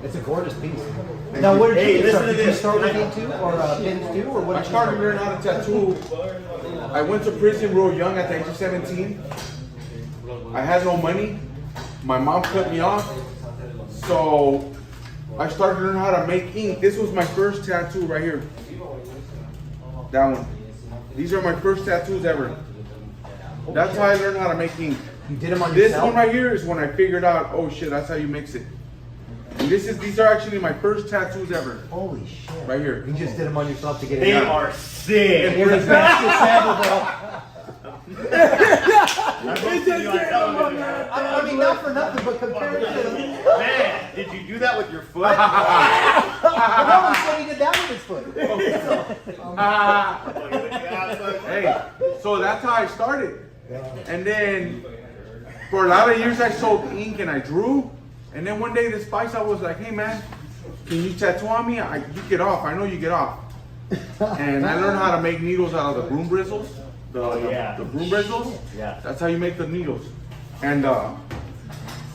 It's a gorgeous piece. Now, where did you listen start? to Did you this. start with ink too, or pins too, or what? I Did you started start? learning how to tattoo. I went to prison real young at the age of 17. I had no money. My mom cut me off. So I started learning how to make ink. This was my first tattoo right here. That one. These are my first tattoos ever. That's how I learned how to make ink. You did them on This yourself? one right here is when I figured out, oh shit, that's how you mix it. And these are actually my first tattoos ever. Holy shit! Right here. You just did them on yourself to get They it out. are sick. Here's a master sample, bro. I mean, not for nothing, but compared to Man, did you do that with your foot? no, he said he did that with his foot. Hey, so that's how I started. And then for a lot of years I sold ink and I drew. And then one day this paisa was like, hey man, can you tattoo on me? You get off, I know you get off. And I learned how to make needles out of the broom bristles. The broom bristles. Yeah. That's how you make the needles. And No,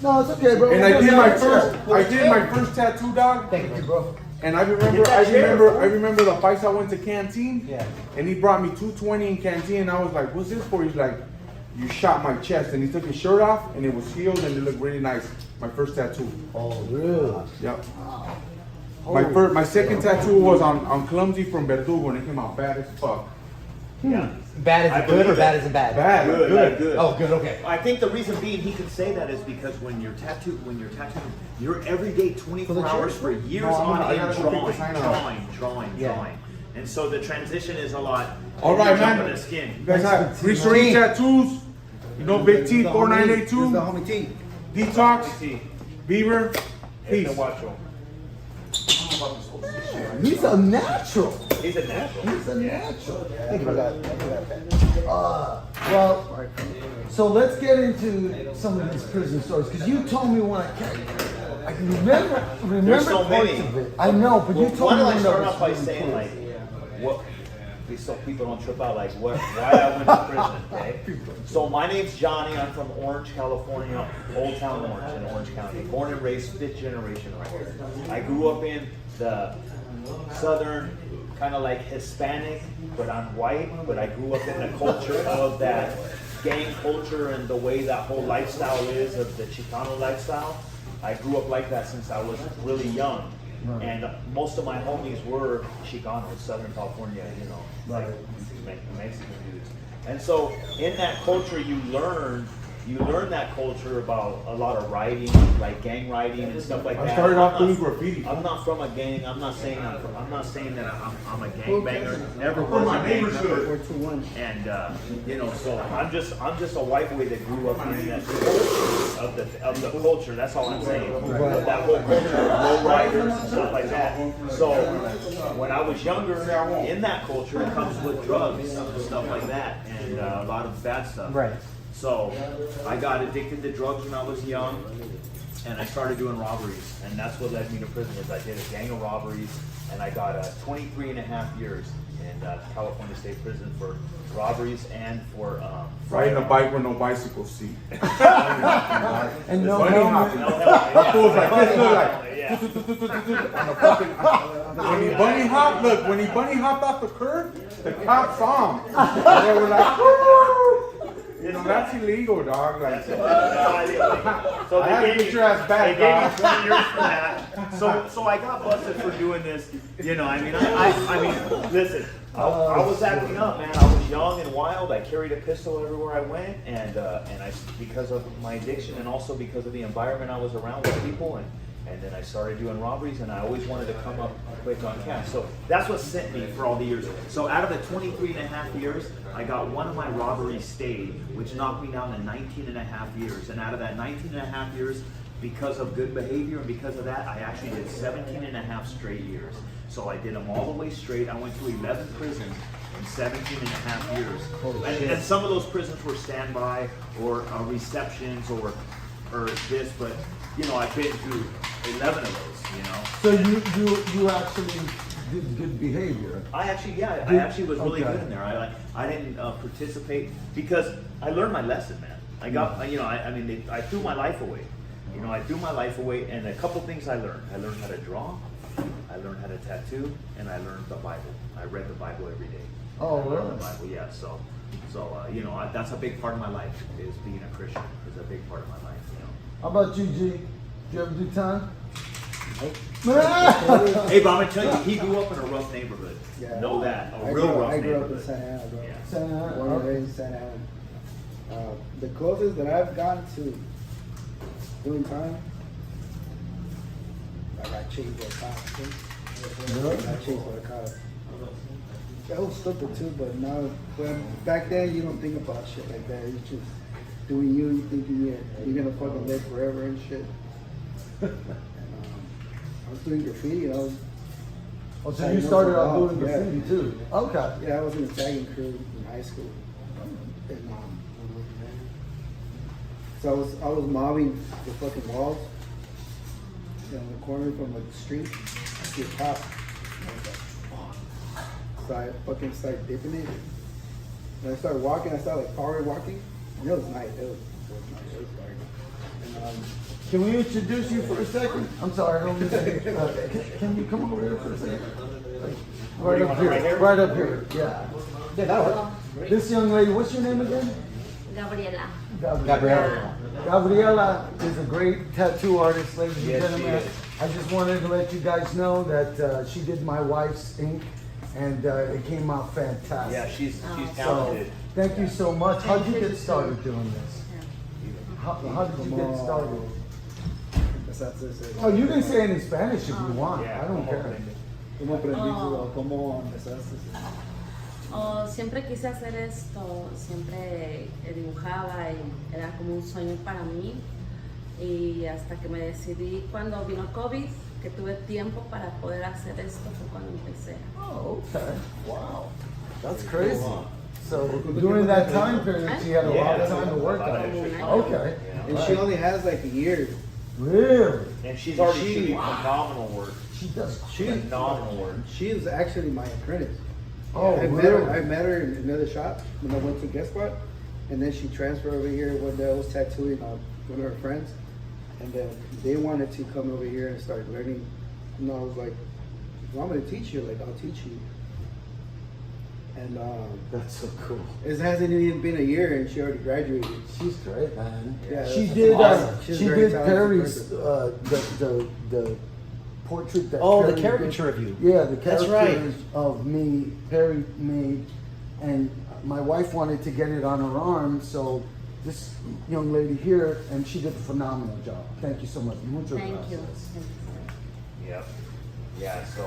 it's okay, bro. I did my first tattoo, dog. Thank you, bro. And I remember the paisa went to Canteen. Yeah. And he brought me 220 in Canteen, and I was like, what's this for? He's like, you shot my chest. And he took his shirt off, and it was healed, and it looked really nice. My first tattoo. Oh, really? Yep. My second tattoo was on Clumsy from Verdugo, and it came out bad as fuck. Yeah. Bad I is it good or believe bad it. isn't bad? Bad. Good. Oh, good. Okay. I think the reason being he could say that is because when you're tattooed, you're every day 24 hours for years on I gotta end go pick the sign up. drawing. And so the transition is a lot. All right, Jump man. in the skin. You guys have Restoring Tattoos. You know Big T, This is the 4982. homie T. Detox. Beaver. Peace. He's a natural. He's a natural. He's a natural. Thank you for that. Well, so let's get into some of these prison stories because you told me when I can remember There's so parts many. of it. I know, but you told Why me don't I when start that off by was really saying cool. like what? So people don't trip out like why I went to prison, okay? So my name's Johnny. I'm from Orange, California, Old Town Orange in Orange County. Born and raised, 5th generation right here. I grew up in the southern, kind of like Hispanic, but I'm white. But I grew up in the culture of that gang culture and the way that whole lifestyle is of the Chicano lifestyle. I grew up like that since I was really young. And most of my homies were Chicanos, Southern California, you know, like Mexican dudes. And so in that culture, you learn you learn that culture about a lot of riding, like gang riding and stuff like that. I started off I'm doing not- graffiti. I'm not from a gang. I'm not saying that I'm a gang banger. Never Well, was my a gang neighbors member. should. 421. And you know, so I'm just a white boy that grew up in that of the culture. That's all I'm saying. Of that whole culture, low riders and stuff like that. So when I was younger, in that culture, it comes with drugs and stuff like that, and a lot of bad stuff. Right. So I got addicted to drugs when I was young, and I started doing robberies, and that's what led me to prison. Is I did a gang of robberies, and I got 23 and a half years in California State Prison for robberies and for Riding a bike with no bicycle seat. And no Bunny helmet. hopping. That fool's like this, look like. Yeah. On the fucking, when he bunny hopped, look, when he bunny hopped off the curb, the cops saw him. And they were like, woo! You know, that's illegal, dog. Like, So I had to gave get me- your ass back, they gave me dog. 20 years for that. So I got busted for doing this. You know, I mean, listen. I was acting up, man. I was young and wild. I carried a pistol everywhere I went, and I because of my addiction and also because of the environment I was around with people, and then I started doing robberies, and I always wanted to come up quick on cash. So that's what sent me for all the years. So out of the 23 and a half years, I got one of my robberies stayed, which knocked me down to 19 and a half years. And out of that 19 and a half years, because of good behavior and because of that, I actually did 17 and a half straight years. So I did them all the way straight. I went to 11 prisons in 17 and a half years. And some of those prisons were standby or receptions or this, but you know, I've been through 11 of those, you know. So you actually did good behavior. I actually was really Okay. good in there. I didn't participate because I learned my lesson, man. I got, you know, I threw my life away. You know, I threw my life away, and a couple things I learned. I learned how to draw, I learned how to tattoo, and I learned the Bible. I read the Bible every day. Oh, I read really? the Bible, yeah. So you know, that's a big part of my life. Is being a Christian is a big part of my life. You know. How about you, G? Did you ever do time? Hey, but I'm gonna tell you, he grew up in a rough neighborhood. Yeah. Know that, a I real grew, rough I grew up in neighborhood. Santa Ana, bro. Yeah. Santa Ana, Born and okay. raised in Santa Ana. The closest that I've gone to doing time, I got chased by a cop. too. Really? I got chased by a cop. That was stupid too, but now, back then you don't think about shit like that. You're just doing you thinking you're gonna fucking live forever and shit. And, I was doing graffiti. And I was Oh, so you started out doing Yeah. graffiti too? Okay. Yeah, I was in a tagging crew in high school. And, so I was mobbing the fucking walls in the corner from the street. I see a cop. I was like, fuck. So I fucking started dipping it. When I started walking, I started like power walking. And it was night. It was night. It was dark. And Can we introduce you for a second? I'm sorry, I don't mean to. Can you come over here for a second? Right up here. Right up here. Yeah. Yeah, that'll work. This young lady, what's your name again? Gabriela. Gabriela. Gabriela is a great tattoo artist, ladies and Yes, she gentlemen. is. I just wanted to let you guys know that she did my wife's ink, and it came out fantastic. Yeah, she's So, talented. thank you so much. How'd you Thank you. get started doing this? How did you get started? that's it. Oh, you can say it in Spanish if you want. Yeah, I don't care. ¿Cómo aprendiste o cómo empezaste? Siempre quise hacer esto, siempre dibujaba y era como un sueño para mí. Y hasta que me decidí cuando vino COVID, que tuve tiempo para poder hacer esto, fue cuando empecé. Oh, okay. Wow. That's crazy. So during that time period, she had a lot of time to work on it. Okay. And she only has like a year. Really? And she's already shooting phenomenal work. She does. Phenomenal work. She is actually my apprentice. Oh, I really? met her in another shop when I went to guest spot, and then she transferred over here one day. I was tattooing one of her friends, and then they wanted to come over here and start learning. And I was like, well, I'm gonna teach you. Like, I'll teach you. And That's so cool. it hasn't even been a year, and she already graduated. She's great, man. Yeah, she that's did. awesome. She's She a very did talented Perry's person. the portrait that. Oh, the Perry caricature did. of you. Yeah, the That's caricatures right. of me. Perry made, and my wife wanted to get it on her arm, so this young lady here, and she did a phenomenal job. Thank you so much. Muchas Thank you. gracias. Thank you. Yep. Yeah. So,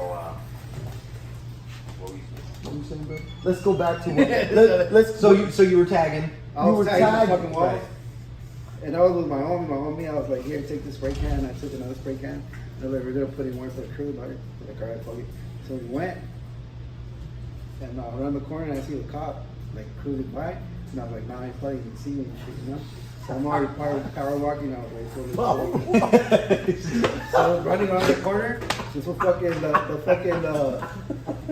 what were you What are you saying, bro? Let's go back to what, let's. So you were tagging. I You was were tagging the tagged. fucking wall. Right. And I was with my homie. I was like, here, take this spray can. I took another spray can. They're like, we're gonna put in one for the crew. Like, all right, fuck it. So we went. And around the corner, I see the cop, like, cruising by. And I was like, nah, I probably can see me and shit, you know? So I'm already power walking. I was like, so I was running around the corner. This was fucking,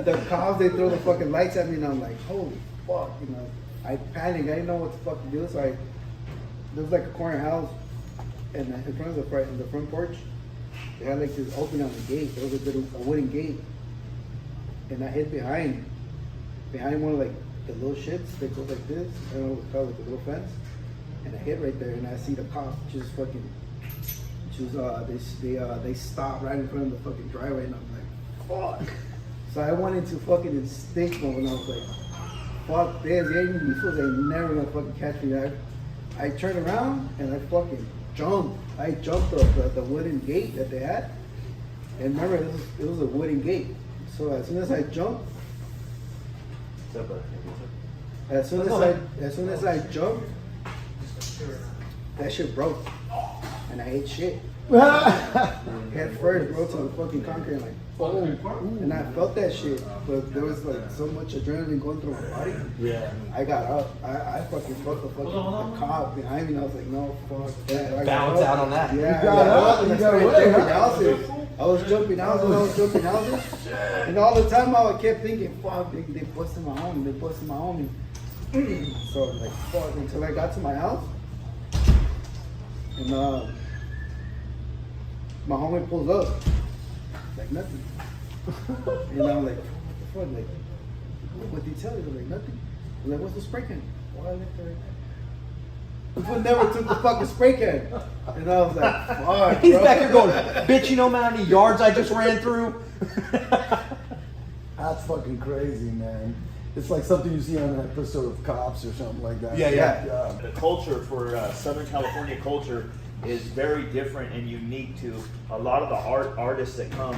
the cops, they throw the fucking lights at me. And I'm like, holy fuck, you know? I panicked. I didn't know what to fucking do. So there was like a corner house. And in front of the front porch, they had like this opening on the gate. There was a wooden gate. And I hid behind one of like the little shits that goes like this. I don't know what it's called, like the little fence. And I hit right there, and I see the cop just fucking, they stopped right in front of the fucking driveway, and I'm like, fuck. So I went into fucking instinct mode, and I was like, fuck this, these fools ain't never gonna fucking catch me. I turned around, and I fucking jumped. I jumped the wooden gate that they had. And remember, it was a wooden gate. So as soon as I jumped, as soon as I jumped, that shit broke, and I ate shit. Head first, bro, to the fucking concrete, like, boom. And I felt that shit, but there was like so much adrenaline going through my body. Yeah. I got up. I fucking felt the cop behind me, and I was like, no, fuck that. I got Bounce up. out on that. Yeah, You got up, and you I got started away, jumping huh? houses. I was jumping houses, and all the time I kept thinking, fuck, they busted my homie. So like, fuck, until I got to my house, and my homie pulls up, like nothing. And I'm like, what the fuck, like, what did he tell you? Like, nothing. I'm like, what's the spray can? Why I left it right there? The fool never took the fucking spray can. And I was like, fuck, He's bro. back here going, bitch, you know how many yards I just ran through? That's fucking crazy, man. It's like something you see on an episode of Cops or something like that. Yeah. The culture for Southern California culture is very different and unique to a lot of the artists that come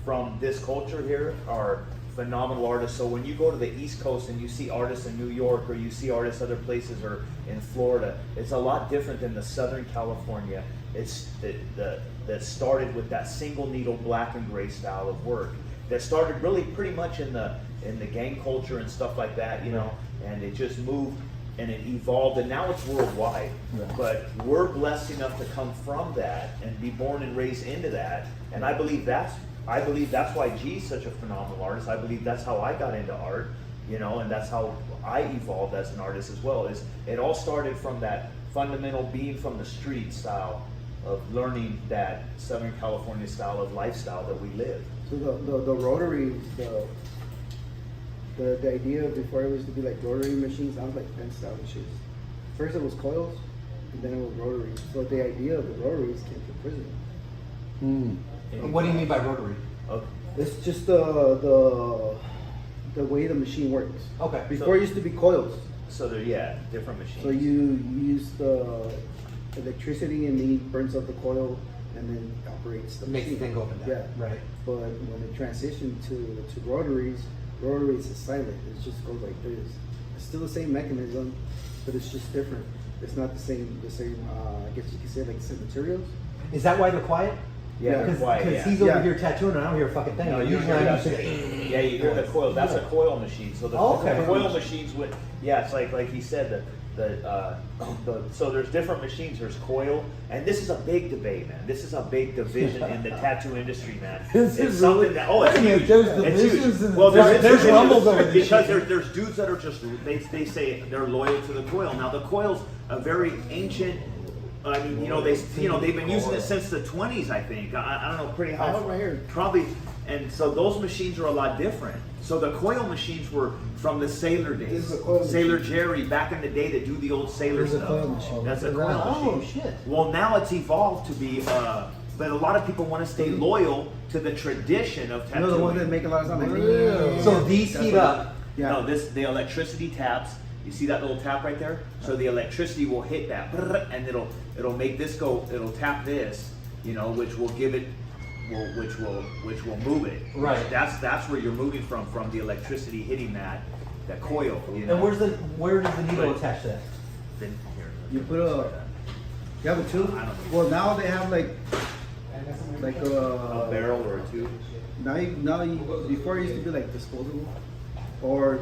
from this culture here are phenomenal artists. So when you go to the East Coast and you see artists in New York or you see artists other places or in Florida, it's a lot different than the Southern California. It's that started with that single needle black and gray style of work that started really pretty much in the gang culture and stuff like that, you know, and it just moved and it evolved and now it's worldwide. Right. But we're blessed enough to come from that and be born and raised into that, and I believe that's why G's such a phenomenal artist. I believe that's how I got into art, you know, and that's how I evolved as an artist as well. Is it all started from that fundamental being from the street style of learning that Southern California style of lifestyle that we live. So the rotary, the idea before it was to be like rotary machines, sounds like pen style machines. First it was coils, and then it was rotaries. So the idea of the rotaries came from prison. What do you mean by rotary? Okay. It's just the way the machine works. Okay. Before it used to be coils. So they're different machines. So you use the electricity and then it burns up the coil and then operates the Makes the machine. thing go up and down. Yeah. Right. But when it transitioned to rotaries is silent. It just goes like this. It's still the same mechanism, but it's just different. It's not the same. I guess you could say like the same materials. Is that why they're quiet? Yeah, Because quiet, yeah. he's over here tattooing and I don't hear a fucking thing. No, you Usually hear I that. used to- Yeah, you hear the coil. That's a coil machine. So the Okay. coil machines would, yeah, it's like he said, so there's different machines. There's coil, and this is a big debate, man. This is a big division in the tattoo industry, man. Is it It's something really? that it's Wait a minute, huge. there's It's divisions huge. in Well, the- there's rumbles over this because shit. there's dudes that are just they say they're loyal to the coil. Now the coil's a very ancient. I mean, they've been using it since the 20s, I think. I don't know pretty how. I have it right here. Probably, and so those machines are a lot different. So the coil machines were from the sailor days. This is a coil Sailor machine. Jerry back in the day to do the old sailor This is a stuff. coil machine. That's a coil Oh, machine. shit. Well, now it's evolved to be, but a lot of people want to stay loyal to the tradition of You tattooing. know the one that make a lot of sound like So these That's heat what- up. Yeah. No, the electricity taps, You see that little tap right there? So the electricity will hit that, and it'll make this go. It'll tap this, you know, which will give it, which will move it. Right. That's where you're moving from the electricity hitting that coil. You know? And where does the needle attach to that? Then here, You put you have a tube? I don't know. Well, now they have like a barrel or a tube. Before it used to be like disposable, or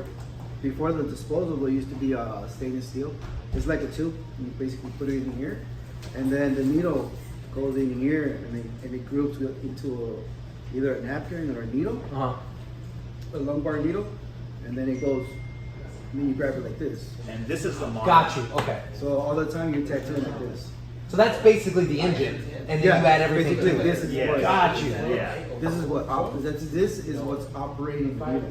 before the disposable it used to be stainless steel. It's like a tube. You basically put it in here, and then the needle goes in here, and it groups into either a napkin or a needle, a lumbar needle, and then it goes. And then you grab it like this. And this is the model. Got you. Okay. So all the time you're tattooing like this. So that's basically the engine, and then you add everything to basically it. this is Yeah. what. Got you. Yeah. This is what's operating the needle.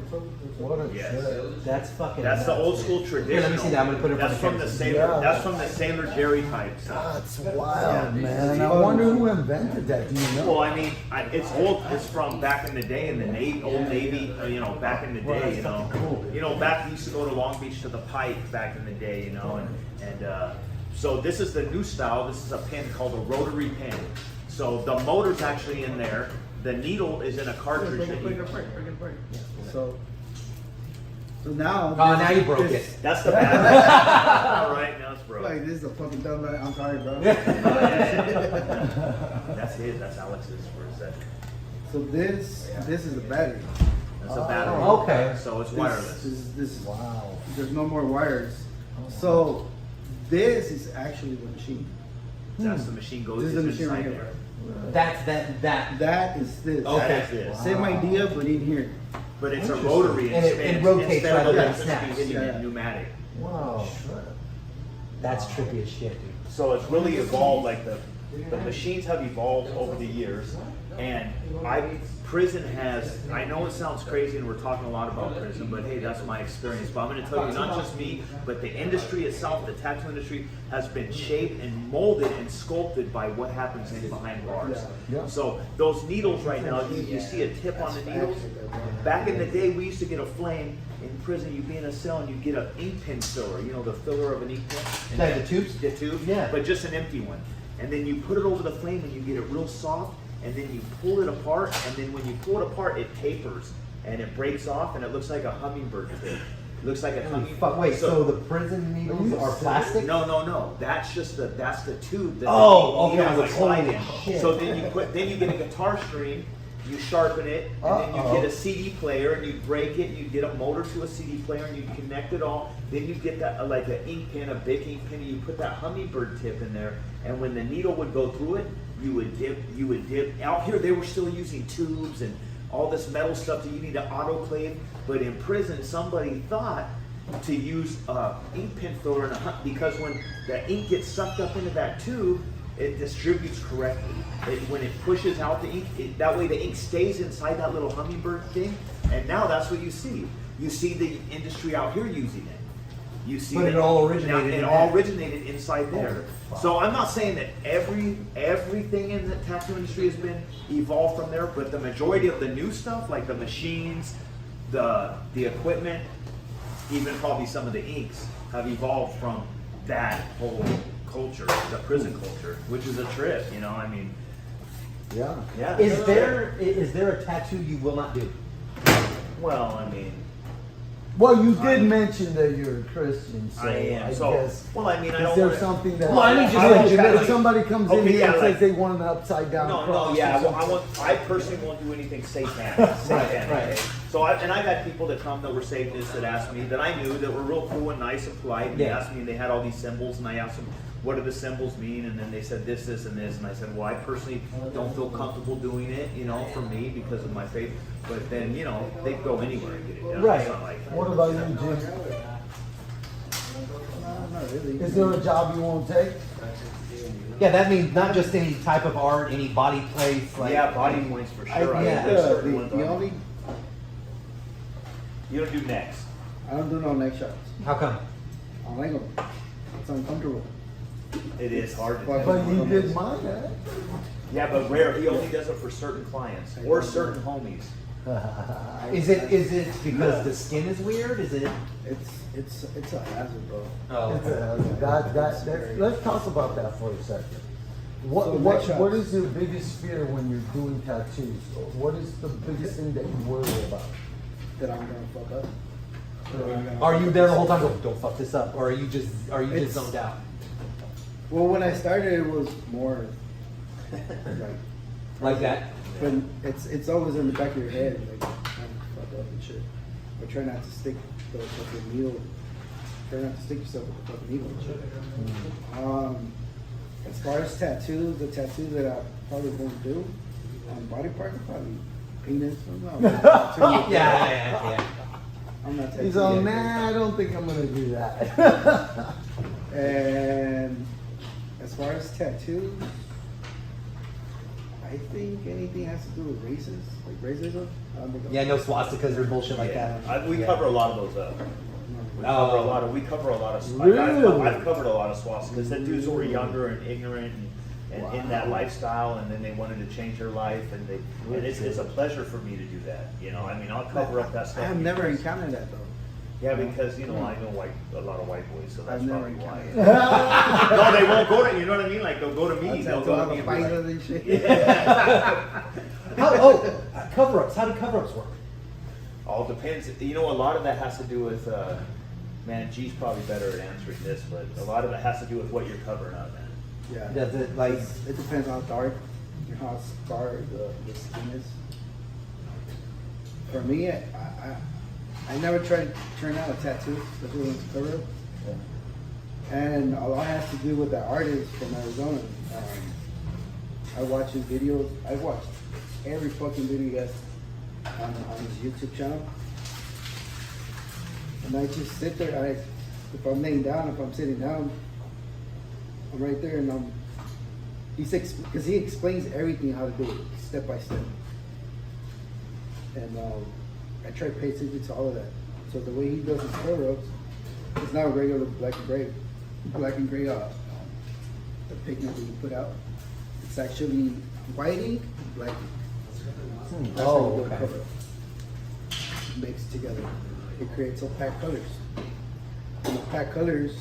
What a Yes. trip. That's fucking. That's the nuts. old school traditional. Here, let me see that. I'm gonna put it in That's front from of the the sailor. camera. That's from the Sailor Jerry type stuff. That's wild, man. I wonder who invented that. Do you know? Well, I mean, it's old. It's from back in the day in the Navy, old Navy. You know, back in the Well, day. that's You know, fucking cool. back we used to go to Long Beach to the Pike back in the day. You know, and so this is the new style. This is a pin called a rotary pin. So the motor's actually in there. The needle is in a cartridge that you. So now. Oh, now you broke it. That's the battery. All right, now it's broke. Like this is a fucking dumb. I'm sorry, bro. That's his. That's Alex's for a second. So this is the battery. That's a battery. Okay. So it's This wireless. is Wow. There's no more wires. So this is actually the machine. That's the machine goes This is the machine inside right here. there. That's that. That is this. Okay. That is this. Same idea, but in here. But it's a rotary And it spins rotates instead of rather than electricity snaps. hitting Yeah. it pneumatic. Wow. That's trippy as shit, dude. So it's really evolved. Like the machines have evolved over the years, and prison has. I know it sounds crazy, and we're talking a lot about prison, but hey, that's my experience. But I'm going to tell you, not just me, but the industry itself, the tattoo industry, has been shaped and molded and sculpted by what happens in behind bars. Yeah. So those needles right now, you see a tip on the needles. Back in the day, we used to get a flame in prison. You'd be in a cell and you'd get an ink pen filler. You know, the filler of an ink pen. Like the tubes? The tube, Yeah. but just an empty one. And then you put it over the flame and you get it real soft, and then you pull it apart, and then when you pull it apart, it tapers and it breaks off, and it looks like a hummingbird tip. It looks like a hummingbird. Fuck, wait, so the prison needles are plastic? No. That's the tube that Oh, the okay, I needle was is slide like, in. holy shit. So then you get a guitar string, you sharpen it, and then you get a CD player, and you break it, you get a motor to a CD player, and you connect it all. Then you get that like an ink pen, a big ink pen, and you put that hummingbird tip in there. And when the needle would go through it, you would dip. Out here they were still using tubes and all this metal stuff that you need to autoclave. But in prison, somebody thought to use ink pen filler because when the ink gets sucked up into that tube, it distributes correctly. When it pushes out the ink, that way the ink stays inside that little hummingbird thing. And now that's what you see. You see the industry out here using it. You see But it all originated in that. originated inside there. So I'm not saying that everything in the tattoo industry has been evolved from there, but the majority of the new stuff, like the machines, the equipment, even probably some of the inks, have evolved from that whole culture, the prison culture, which is a trip. You know, I mean, Yeah. yeah. Is there a tattoo you will not do? Well, I mean, Well, you did mention that you're a Christian, so I am. I So, guess. well, I mean, I Is don't there wanna- something that? Well, I mean, just I like don't- generally- if somebody comes in Okay, here yeah, and like- says they want an upside down No, cross. yeah. or Well, something. I personally won't do anything satanic. Satanic. right. So I've had people that come that were Satanists that asked me that I knew that were real cool and nice and polite. And they Yeah. asked me, and they had all these symbols, and I asked them, "What do the symbols mean?" And then they said this, this, and this, and I said, "Well, I personally don't feel comfortable doing it, you know, for me because of my faith." But then, you know, they go anywhere and get it done. Right. It's not like, What about you, Jim? Not really. Is there a job you won't take? Yeah, that means not just any type of art, any body place. Like, yeah, body points for sure. I yeah. mean, there's certain The ones on- only You don't do necks. I don't do no neck shots. How come? I don't like them. It's uncomfortable. It is hard to But- do. But you did mine, eh? Yeah, but rare. He only does it for certain clients or certain homies. Is it because the skin is weird? Is it? It's a hazard, bro. Oh. Let's talk about that for a second. So neck shots. What is your biggest fear when you're doing tattoos? What is the biggest thing that you worry about? That I'm gonna fuck up. That I'm gonna Are fuck you up there the this whole time thing. going, don't fuck this up? Or are you just It's- zoned out? Well, when I started, it was more Like that? but it's always in the back of your head, like I'm gonna fuck up and shit. But try not to stick the fucking needle. Try not to stick yourself with the fucking needle and shit. As far as tattoos, the tattoo that I probably won't do on body parts, probably penis. I'm not Yeah. I'm not He's tattooed all, yet. nah, I don't think I'm gonna do that. And as far as tattoos, I think anything has to do with races, like racism. I don't think Yeah, no swastikas or bullshit like Yeah. that. We cover a lot of those up. We Oh. cover a lot of. We cover a lot of. Really? I've covered a lot of swastikas because the dudes who were younger and ignorant and in that lifestyle, and then they wanted to change their life, and it's a pleasure for me to do that. You know, I mean, I'll cover up that I stuff. have never because- encountered that though. Yeah, because I know a lot of white boys, so that's I've never probably why. encountered No, they won't go to. You know what I mean? Like they'll go to me. I'll They'll tattoo go all to me. the and be fingers like, and shit. Cover-ups. How do cover-ups work? All depends. You know, a lot of that has to do with. Man, G's probably better at answering this, but a lot of it has to do with what you're covering up, man. Yeah. Does it like? It depends on how dark, how scarred the skin is. For me, I never tried to turn out a tattoo, especially when it's a cover up. And a lot has to do with the artist from Arizona. I watch his videos. I've watched every fucking video he has on his YouTube channel. And I just sit there. If I'm laying down, if I'm sitting down, I'm right there, and because he explains everything how to do it step by step. And I try to pay attention to all of that. So the way he does his cover-ups, it's not a regular black and gray the pigment that you put out. It's actually white ink, black ink. That's how you do a cover-up. Mixed together, it creates opaque colors. And opaque colors,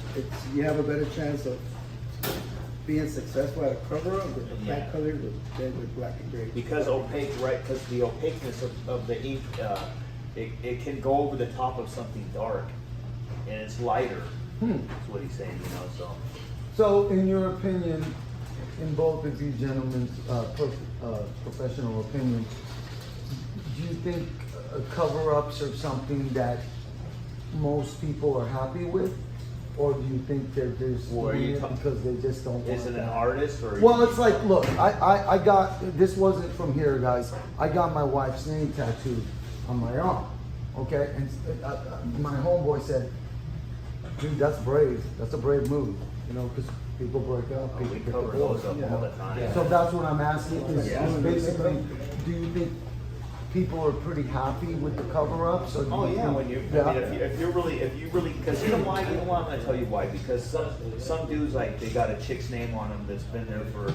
you have a better chance of being successful at a cover-up with opaque colors than with black and gray. Because opaque, right? Because the opaqueness of the ink, it can go over the top of something dark, and it's lighter. That's what he's saying, you know. So, in your opinion, in both of you gentlemen's professional opinion, do you think cover-ups are something that most people are happy with? Or do you think they're just Well, are doing you it because they just don't want Is it an that? artist or? Well, it's like, look, I got, this wasn't from here, guys. I got my wife's name tattooed on my arm, okay? And my homeboy said, dude, that's brave. That's a brave move, you know, because people break up. People We get cover divorced, those up you all know? the time. So that's what I'm asking, is Yeah. basically, do you think people are pretty happy with the cover-ups? Or do Oh you yeah, think- when you, Yeah. I mean, if you really, because you know why? I'm gonna tell you why. Because some dudes, like, they got a chick's name on them that's been there for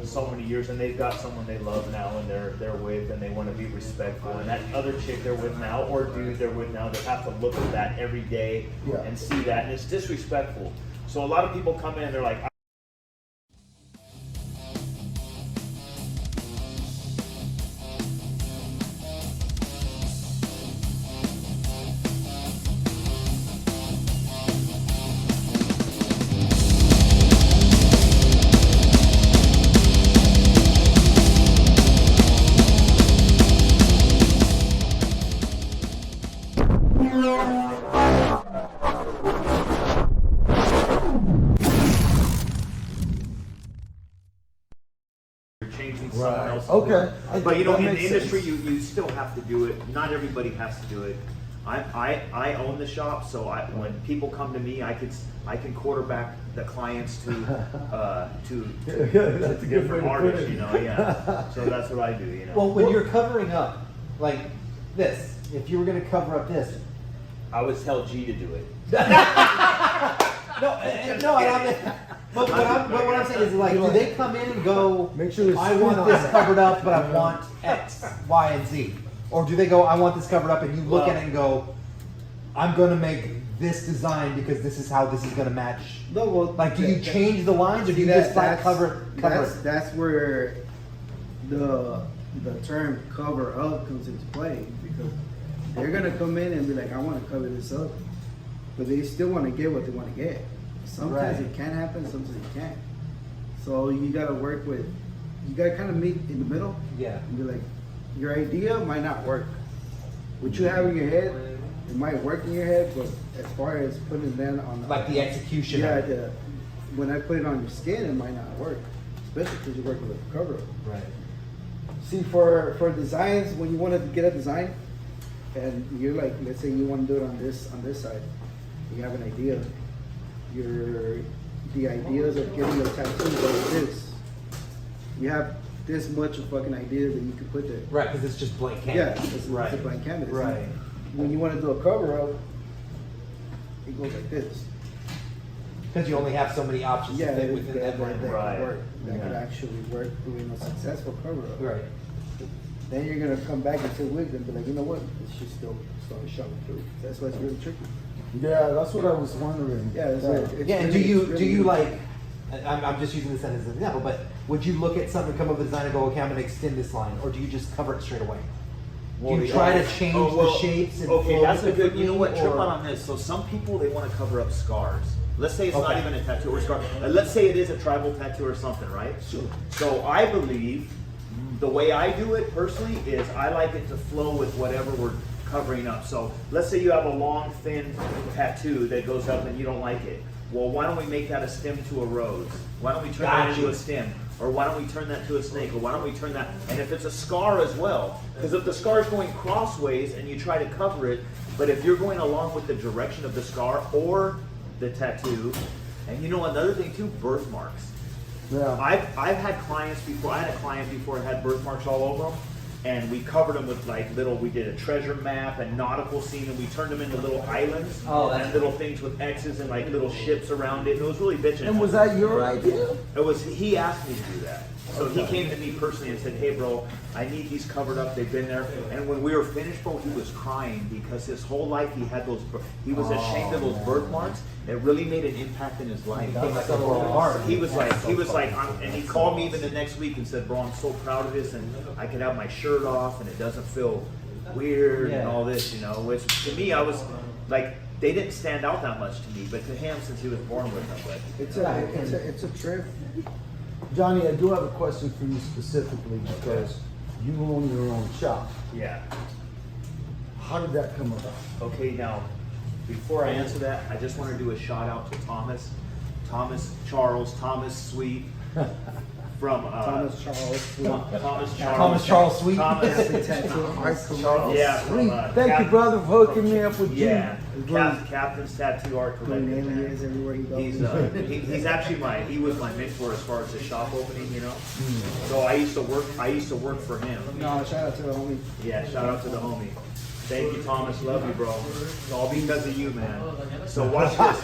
so many years, and they've got someone they love now, and they're with, and they want to be respectful. And that other chick they're with now, or dude they're with now, they have to look at that every day Yeah. and see that, and it's disrespectful. So a lot of people come in and they're like, you're changing someone Right. else's Okay. world. But you know, That in the makes industry, sense. you still have to do it. Not everybody has to do it. I own the shop, so when people come to me, I can quarterback the clients to That's a good way different to put artists, it. you know. Yeah. So that's what I do, you know. Well, when you're covering up, like this, if you were gonna cover up this, I would tell G to do it. no, but what I'm saying is, like, do they come in and go, Make sure there's I skin want on this that." covered up, but I want X, Y, and Z? Or do they go, I want this covered up, and you look at it and go, I'm going to make this design because this is how this is going to match? No, well, Like, do you change the lines, or do you just flat cover it? That's where the term cover up comes into play, because they're gonna come in and be like, I want to cover this up, but they still want to get what they want to get. Sometimes Right. it can happen, sometimes it can't. So you gotta work with, you gotta kind of meet in the middle. Yeah. And be like, your idea might not work. What you have in your head, it might work in your head, but as far as putting it then on Like the execution yeah, of it. when I put it on your skin, it might not work, especially because you're working with a cover. Right. See, for designs, when you want to get a design, and you're like, let's say you want to do it on this side, you have an idea. The ideas of getting a tattoo like this. You have this much of fucking ideas that you can put there. Right, because it's just blank Yeah, canvas. it's right. a blank canvas. Right. When you want to do a cover up, it goes like this. Because you only have so many options Yeah, to fit within that that line. could Right. work. That could Yeah. actually work doing a successful cover up. Right. Then you're gonna come back in 2 weeks and be like, you know what? This should still start showing through. That's why it's really tricky. Yeah, that's what I was wondering. Yeah, it's like, Yeah, and really- do you it's do really- you like? I'm just using this as an example, but would you look at something, come up with a design, and go, okay, I'm going to extend this line, or do you just cover it straight away? Do you try to change the shapes and okay, flow that's a good. You know what? differently, Trip or- on this. So some people, they want to cover up scars. Let's say it's not Okay. even a tattoo or scar. Let's say it is a tribal tattoo or something, right? Sure. So I believe the way I do it personally is I like it to flow with whatever we're covering up. So let's say you have a long, thin tattoo that goes up and you don't like it. Well, why don't we make that a stem to a rose? Why don't we turn that into a stem? Or why don't we turn that to a snake? Or why don't we turn that? And if it's a scar as well, because if the scar is going crossways and you try to cover it, but if you're going along with the direction of the scar or the tattoo, and you know another thing too, birthmarks. Yeah. I've had clients before. I had a client before that had birthmarks all over them, and we covered them with like little. We did a treasure map and nautical scene, and we turned them into little islands and little things with X's and like little ships around it. And it was really bitching. And was that your idea? It was. He asked me to do that. So he came to me personally and said, "Hey, bro, I need these covered up. They've been there." And when we were finished, bro, he was crying because his whole life he had those. He was ashamed of those birthmarks. It really made an impact in his life. He was like, and he called me even the next week and said, "Bro, I'm so proud of this, and I can have my shirt off, and it doesn't feel weird and all this, you know." Which to me, I was like, they didn't stand out that much to me, but to him, since he was born with them, but It's a trip. Johnny, I do have a question for you specifically because you own your own shop. yeah. How did that come about? Okay, now, before I answer that, I just want to do a shout out to Thomas Sweet from Thomas Charles. Thomas Charles Sweet. Thomas, Tattoo art yeah, from, Thank you, brother, for hooking me up with you. Yeah, Captain's Tattoo Art Doing Collective. name is everywhere he goes. He's actually he was my mentor as far as the shop opening, you know. So I used to work for him. No, shout out to the homie. Yeah, shout out to the homie. Thank you, Thomas. Love you, bro. It's all because of you, man. So watch this.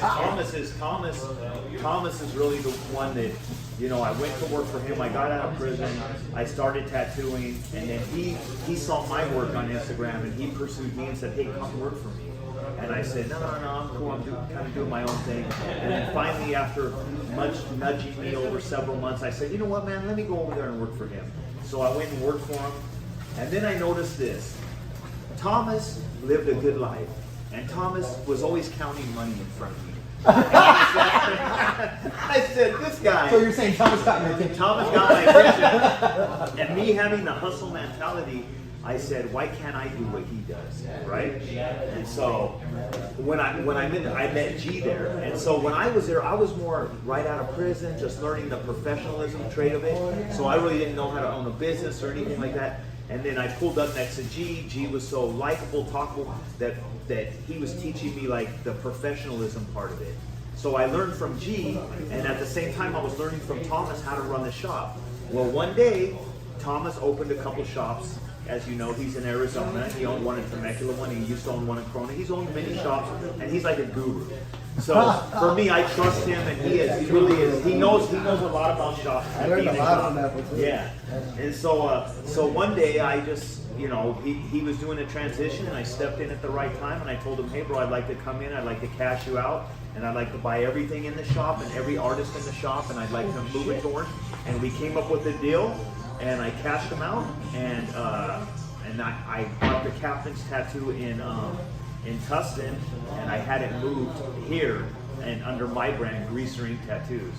Thomas is really the one that, you know, I went to work for him. I got out of prison. I started tattooing, and then he saw my work on Instagram, and he pursued me and said, "Hey, come work for me." And I said, no, I'm cool. I'm kind of doing my own thing. And then finally, after much nudging me over several months, I said, you know what, man? Let me go over there and work for him. So I went and worked for him. And then I noticed this. Thomas lived a good life. And Thomas was always counting money in front of me. I said, this guy. So you're saying Thomas got your attention? Thomas got my attention. And me having the hustle mentality, I said, why can't I do what he does, right? And so when I met G there, and so when I was there, I was more right out of prison, just learning the professionalism trade of it. So I really didn't know how to own a business or anything like that. And then I pulled up next to G. G was so likable, talkable, that he was teaching me like the professionalism part of it. So I learned from G, and at the same time I was learning from Thomas how to run the shop. Well, one day, Thomas opened a couple shops as you know, he's in Arizona. He owned one in Temecula, one. He used to own one in Corona. He's owned many shops, and he's like a guru. So for me, I trust him, and he really is. He knows a lot about shops. I learned a lot from that one too. Yeah, and so one day I just, he was doing a transition, and I stepped in at the right time, and I told him, hey bro, I'd like to come in, I'd like to cash you out, and I'd like to buy everything in the shop and every artist in the shop, and I'd like to move it to Orange. And we came up with a deal, and I cashed him out, and I bought the captain's tattoo in Tustin, and I had it moved here and under my brand, Greaser Ink Tattoos.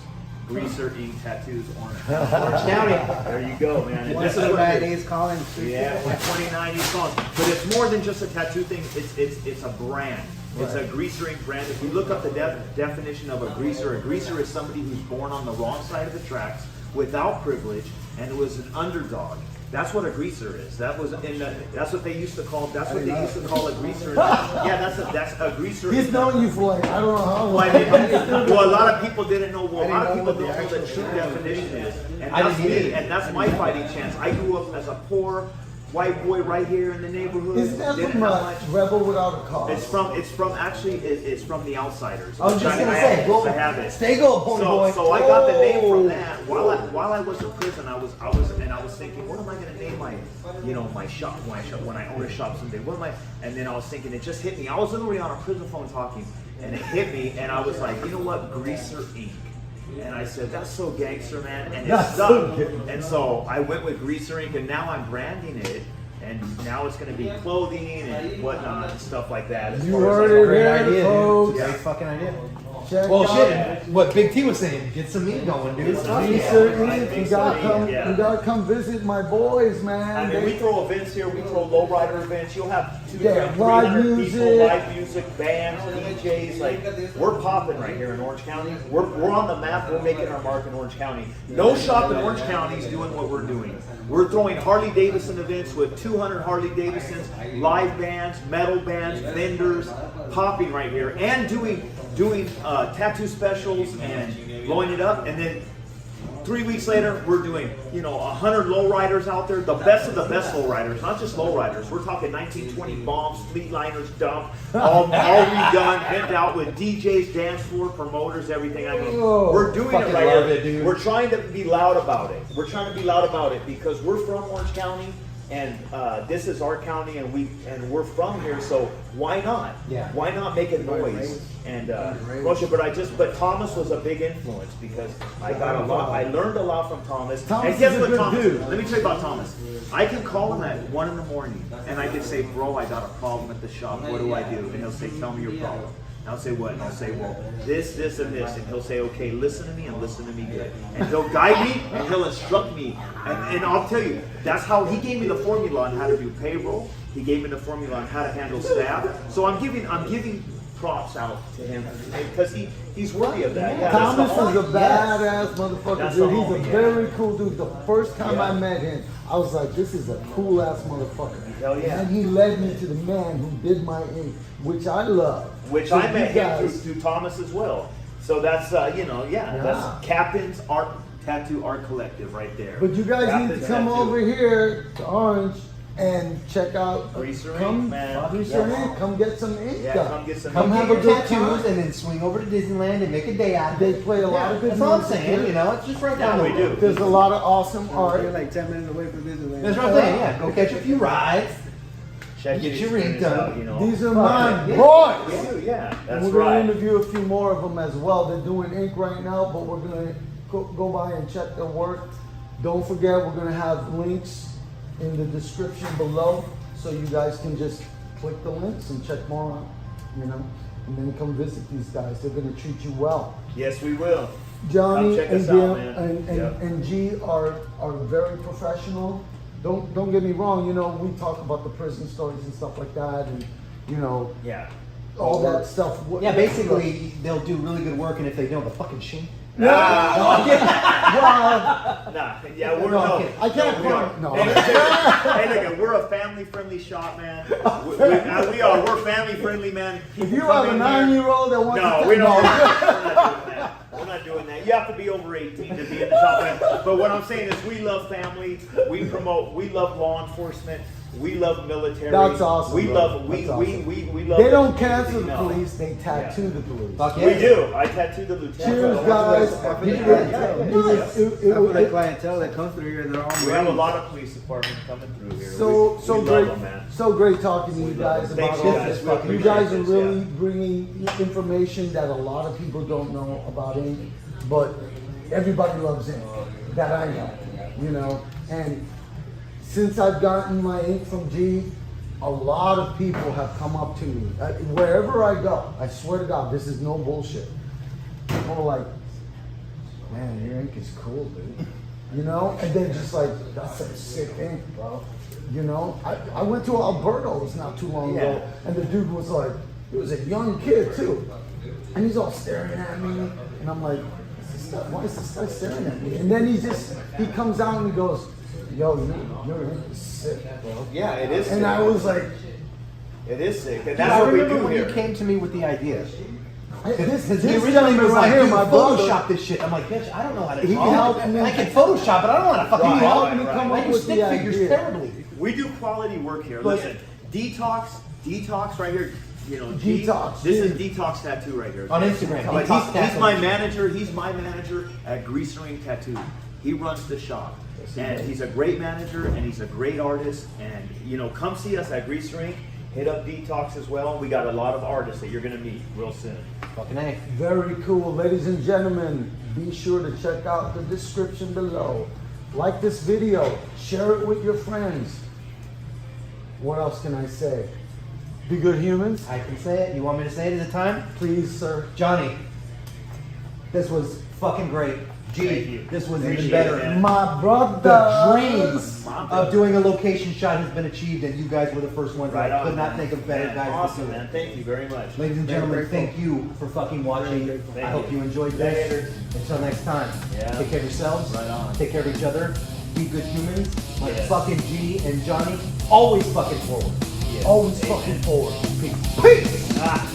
Greaser Ink Tattoos, Orange County. There you go, man. And this is what it is. E Collins. Yeah, 129 E Collins. But it's more than just a tattoo thing. It's a brand. It's a greaser ink brand. If you look up the definition of a greaser is somebody who's born on the wrong side of the tracks, without privilege, and was an underdog. That's what a greaser is. That's what they used to call. That's what they used to call a greaser. Yeah, that's a greaser. He's known you for like, I don't know how long. Well, a lot of people didn't know. Well, a lot of people don't know the true definition is, and that's me, and that's my fighting chance. I grew up as a poor white boy right here in the neighborhood. Isn't that Didn't from have much. Rebel Without a Cause? It's from The Outsiders. I was just gonna say, go, I have it. stay gold, pony boy. So I got the name from that. While I was in prison, I was thinking, what am I gonna name my shop when I own a shop someday? What am I? And then I was thinking, it just hit me. I was literally on a prison phone talking, and it hit me, and I was like, you know what, Greaser Ink. And I said, that's so gangster, man, and it stuck. And so I went with Greaser Ink, and now I'm branding it, and now it's going to be clothing and whatnot and stuff like that. You heard it Great here, idea, folks. dude. Great fucking idea. Check Well, out shit. What Big T was saying, get some meat going, dude. Greaser Ink. You gotta come. Yeah. You gotta come visit my boys, man. I mean, we throw events here. We throw lowrider events. You'll have 200, live 300 music. people, live music, bands, DJs. Like, we're popping right here in Orange County. We're on the map. We're making our mark in Orange County. No shop in Orange County is doing what we're doing. We're throwing Harley Davidson events with 200 Harley Davidsons, live bands, metal bands, vendors, popping right here, and doing tattoo specials and blowing it up. And then 3 weeks later, we're doing 100 lowriders out there, the best of the best lowriders, not just lowriders. We're talking 1920 bombs, fleet liners, dump, all redone, bent out with DJs, dance floor, promoters, everything. I mean, we're doing it right love here. it, dude. We're trying to be loud about it. We're trying to be loud about it because we're from Orange County. And this is our county, and we're from here, so why not? Yeah. Why not make a noise and promotion? But Thomas was a big influence because I learned a lot from Thomas. Thomas and guess is a what, good Thomas? dude. Let me tell you about Thomas. I can call him at 1 in the morning, and I can say, bro, I got a problem at the shop. What do I do? And he'll say, tell me your problem. And I'll say, what? And I'll say, well, this, and this. And he'll say, okay, listen to me and listen to me good. And he'll guide me and he'll instruct me. And I'll tell you, that's how he gave me the formula on how to do payroll. He gave me the formula on how to handle staff. So I'm giving props out to him because he's worthy of that. Yeah, Thomas that's the is a homie. badass motherfucker, That's dude. the He's a homie, very cool dude. The first time I met him, I was like, this is a cool ass motherfucker. Hell yeah. And he led me to the man who did my ink, which I love. Which So I you met him guys- through Thomas as well. So that's that's Captain's Tattoo Art Collective right there. But you guys need to Captain's come Tattoo. over here to Orange and check out Greaser come, Ink, man. Greaser Ink. Come get some ink Yeah, done. come get some Come ink. have Get a your good tattoos time. and then swing over to Disneyland and make a day out of They it. play a lot of good That's all I'm music saying, here. it's just right Yeah, down the we road. do. There's a lot of awesome You're art. like 10 minutes away from Disneyland. That's what I'm saying, yeah. Go catch a few rides. Check Get the your ink experience done. out, you know. These are mine, yeah. boys. We do, yeah, And that's we're going right. to interview a few more of them as well. They're doing ink right now, but we're going to go by and check their work. Don't forget, we're going to have links in the description below, so you guys can just click the links and check more out, and then come visit these guys. They're going to treat you well. Yes, we will. Johnny Come check and us out, Gil man. Yep. and G are very professional. Don't get me wrong. We talk about the prison stories and stuff like that, and Yeah. all that stuff. Yeah, basically, they'll do really good work, and if they don't, they'll fucking shame. Well, Nah, yeah, we're No, no. I can't we are. call- no. Hey, look, we're a family-friendly shop, man. We are. We're family-friendly, man. if you have a 9-year-old that wants No, to we don't. We're not doing that. you have to be over 18 to be in the shop. But what I'm saying is we love family. We love law enforcement. We love military. That's awesome. We bro. love That's awesome. we love. They the don't community, cancel the no. police, they tattoo the police. Fuck We yeah. do. I tattooed the lieutenant. Cheers, guys. After He the was- clientele. he was- it- After the it- clientele that comes through here, they're all We have a Marines. lot of police departments coming through here. So we great, love them, man. so great talking to you We love guys them. about Thanks, all guys. this. We You appreciate guys are this, really yeah. bringing information that a lot of people don't know about ink, but everybody loves ink that I know, you know. And since I've gotten my ink from G, a lot of people have come up to me wherever I go. I swear to God, this is no bullshit. People are like, "Man, your ink is cool, dude." You know, and they're just like, "That's some sick ink, bro." You know, I went to Alberto's not too long ago, and the dude was like, he was a young kid too, and he's all staring at me, and I'm like, why is this guy staring at me? And then he comes out and he goes, "Yo, your ink is sick, bro." Yeah, it is. And sick. I was like, it is sick, and Dude, that's I what we remember do when here. you came to me with the idea. this Because he originally gentleman was right like, here, dude, my brother, Photoshop this shit. I'm like, bitch, I don't know how to He draw. helped me. I can Photoshop, but I don't want to fucking Right, draw. helped me come I up do with stick the figures idea. terribly. We do quality work here. But- Listen, detox right here. You know, G, Detox, This is dude. detox tattoo right here. On Instagram, But Detox he's Tattoo. my manager. He's my manager at Greaser Ink Tattoo. He runs the shop, and he's a great manager, and he's a great artist. And you know, come see us at Greaser Ink. Hit up Detox as well. We got a lot of artists that you're gonna meet real soon. Fucking A. Very cool. Ladies and gentlemen, be sure to check out the description below. Like this video, share it with your friends. What else can I say? Be good humans. I can say it. You want me to say it at a time? Please, sir. Johnny, this was fucking great. G, Thank you. this was even Appreciate better. it, man. My brother. The dreams of doing a location shot has been achieved, and you guys were the first ones. Right I on, could not man. think of better Man, guys to Awesome, do it. man. Thank you very much. Ladies and gentlemen, thank you for fucking watching. Thank I hope you. you enjoyed this. Later. Until next time, Yeah. take care of yourselves. Right on. Take care of each other. Be good humans. Like Yes. fucking G and Johnny. Always fucking forward. Yes. Always Amen. fucking forward. Peace. Peace. Ah.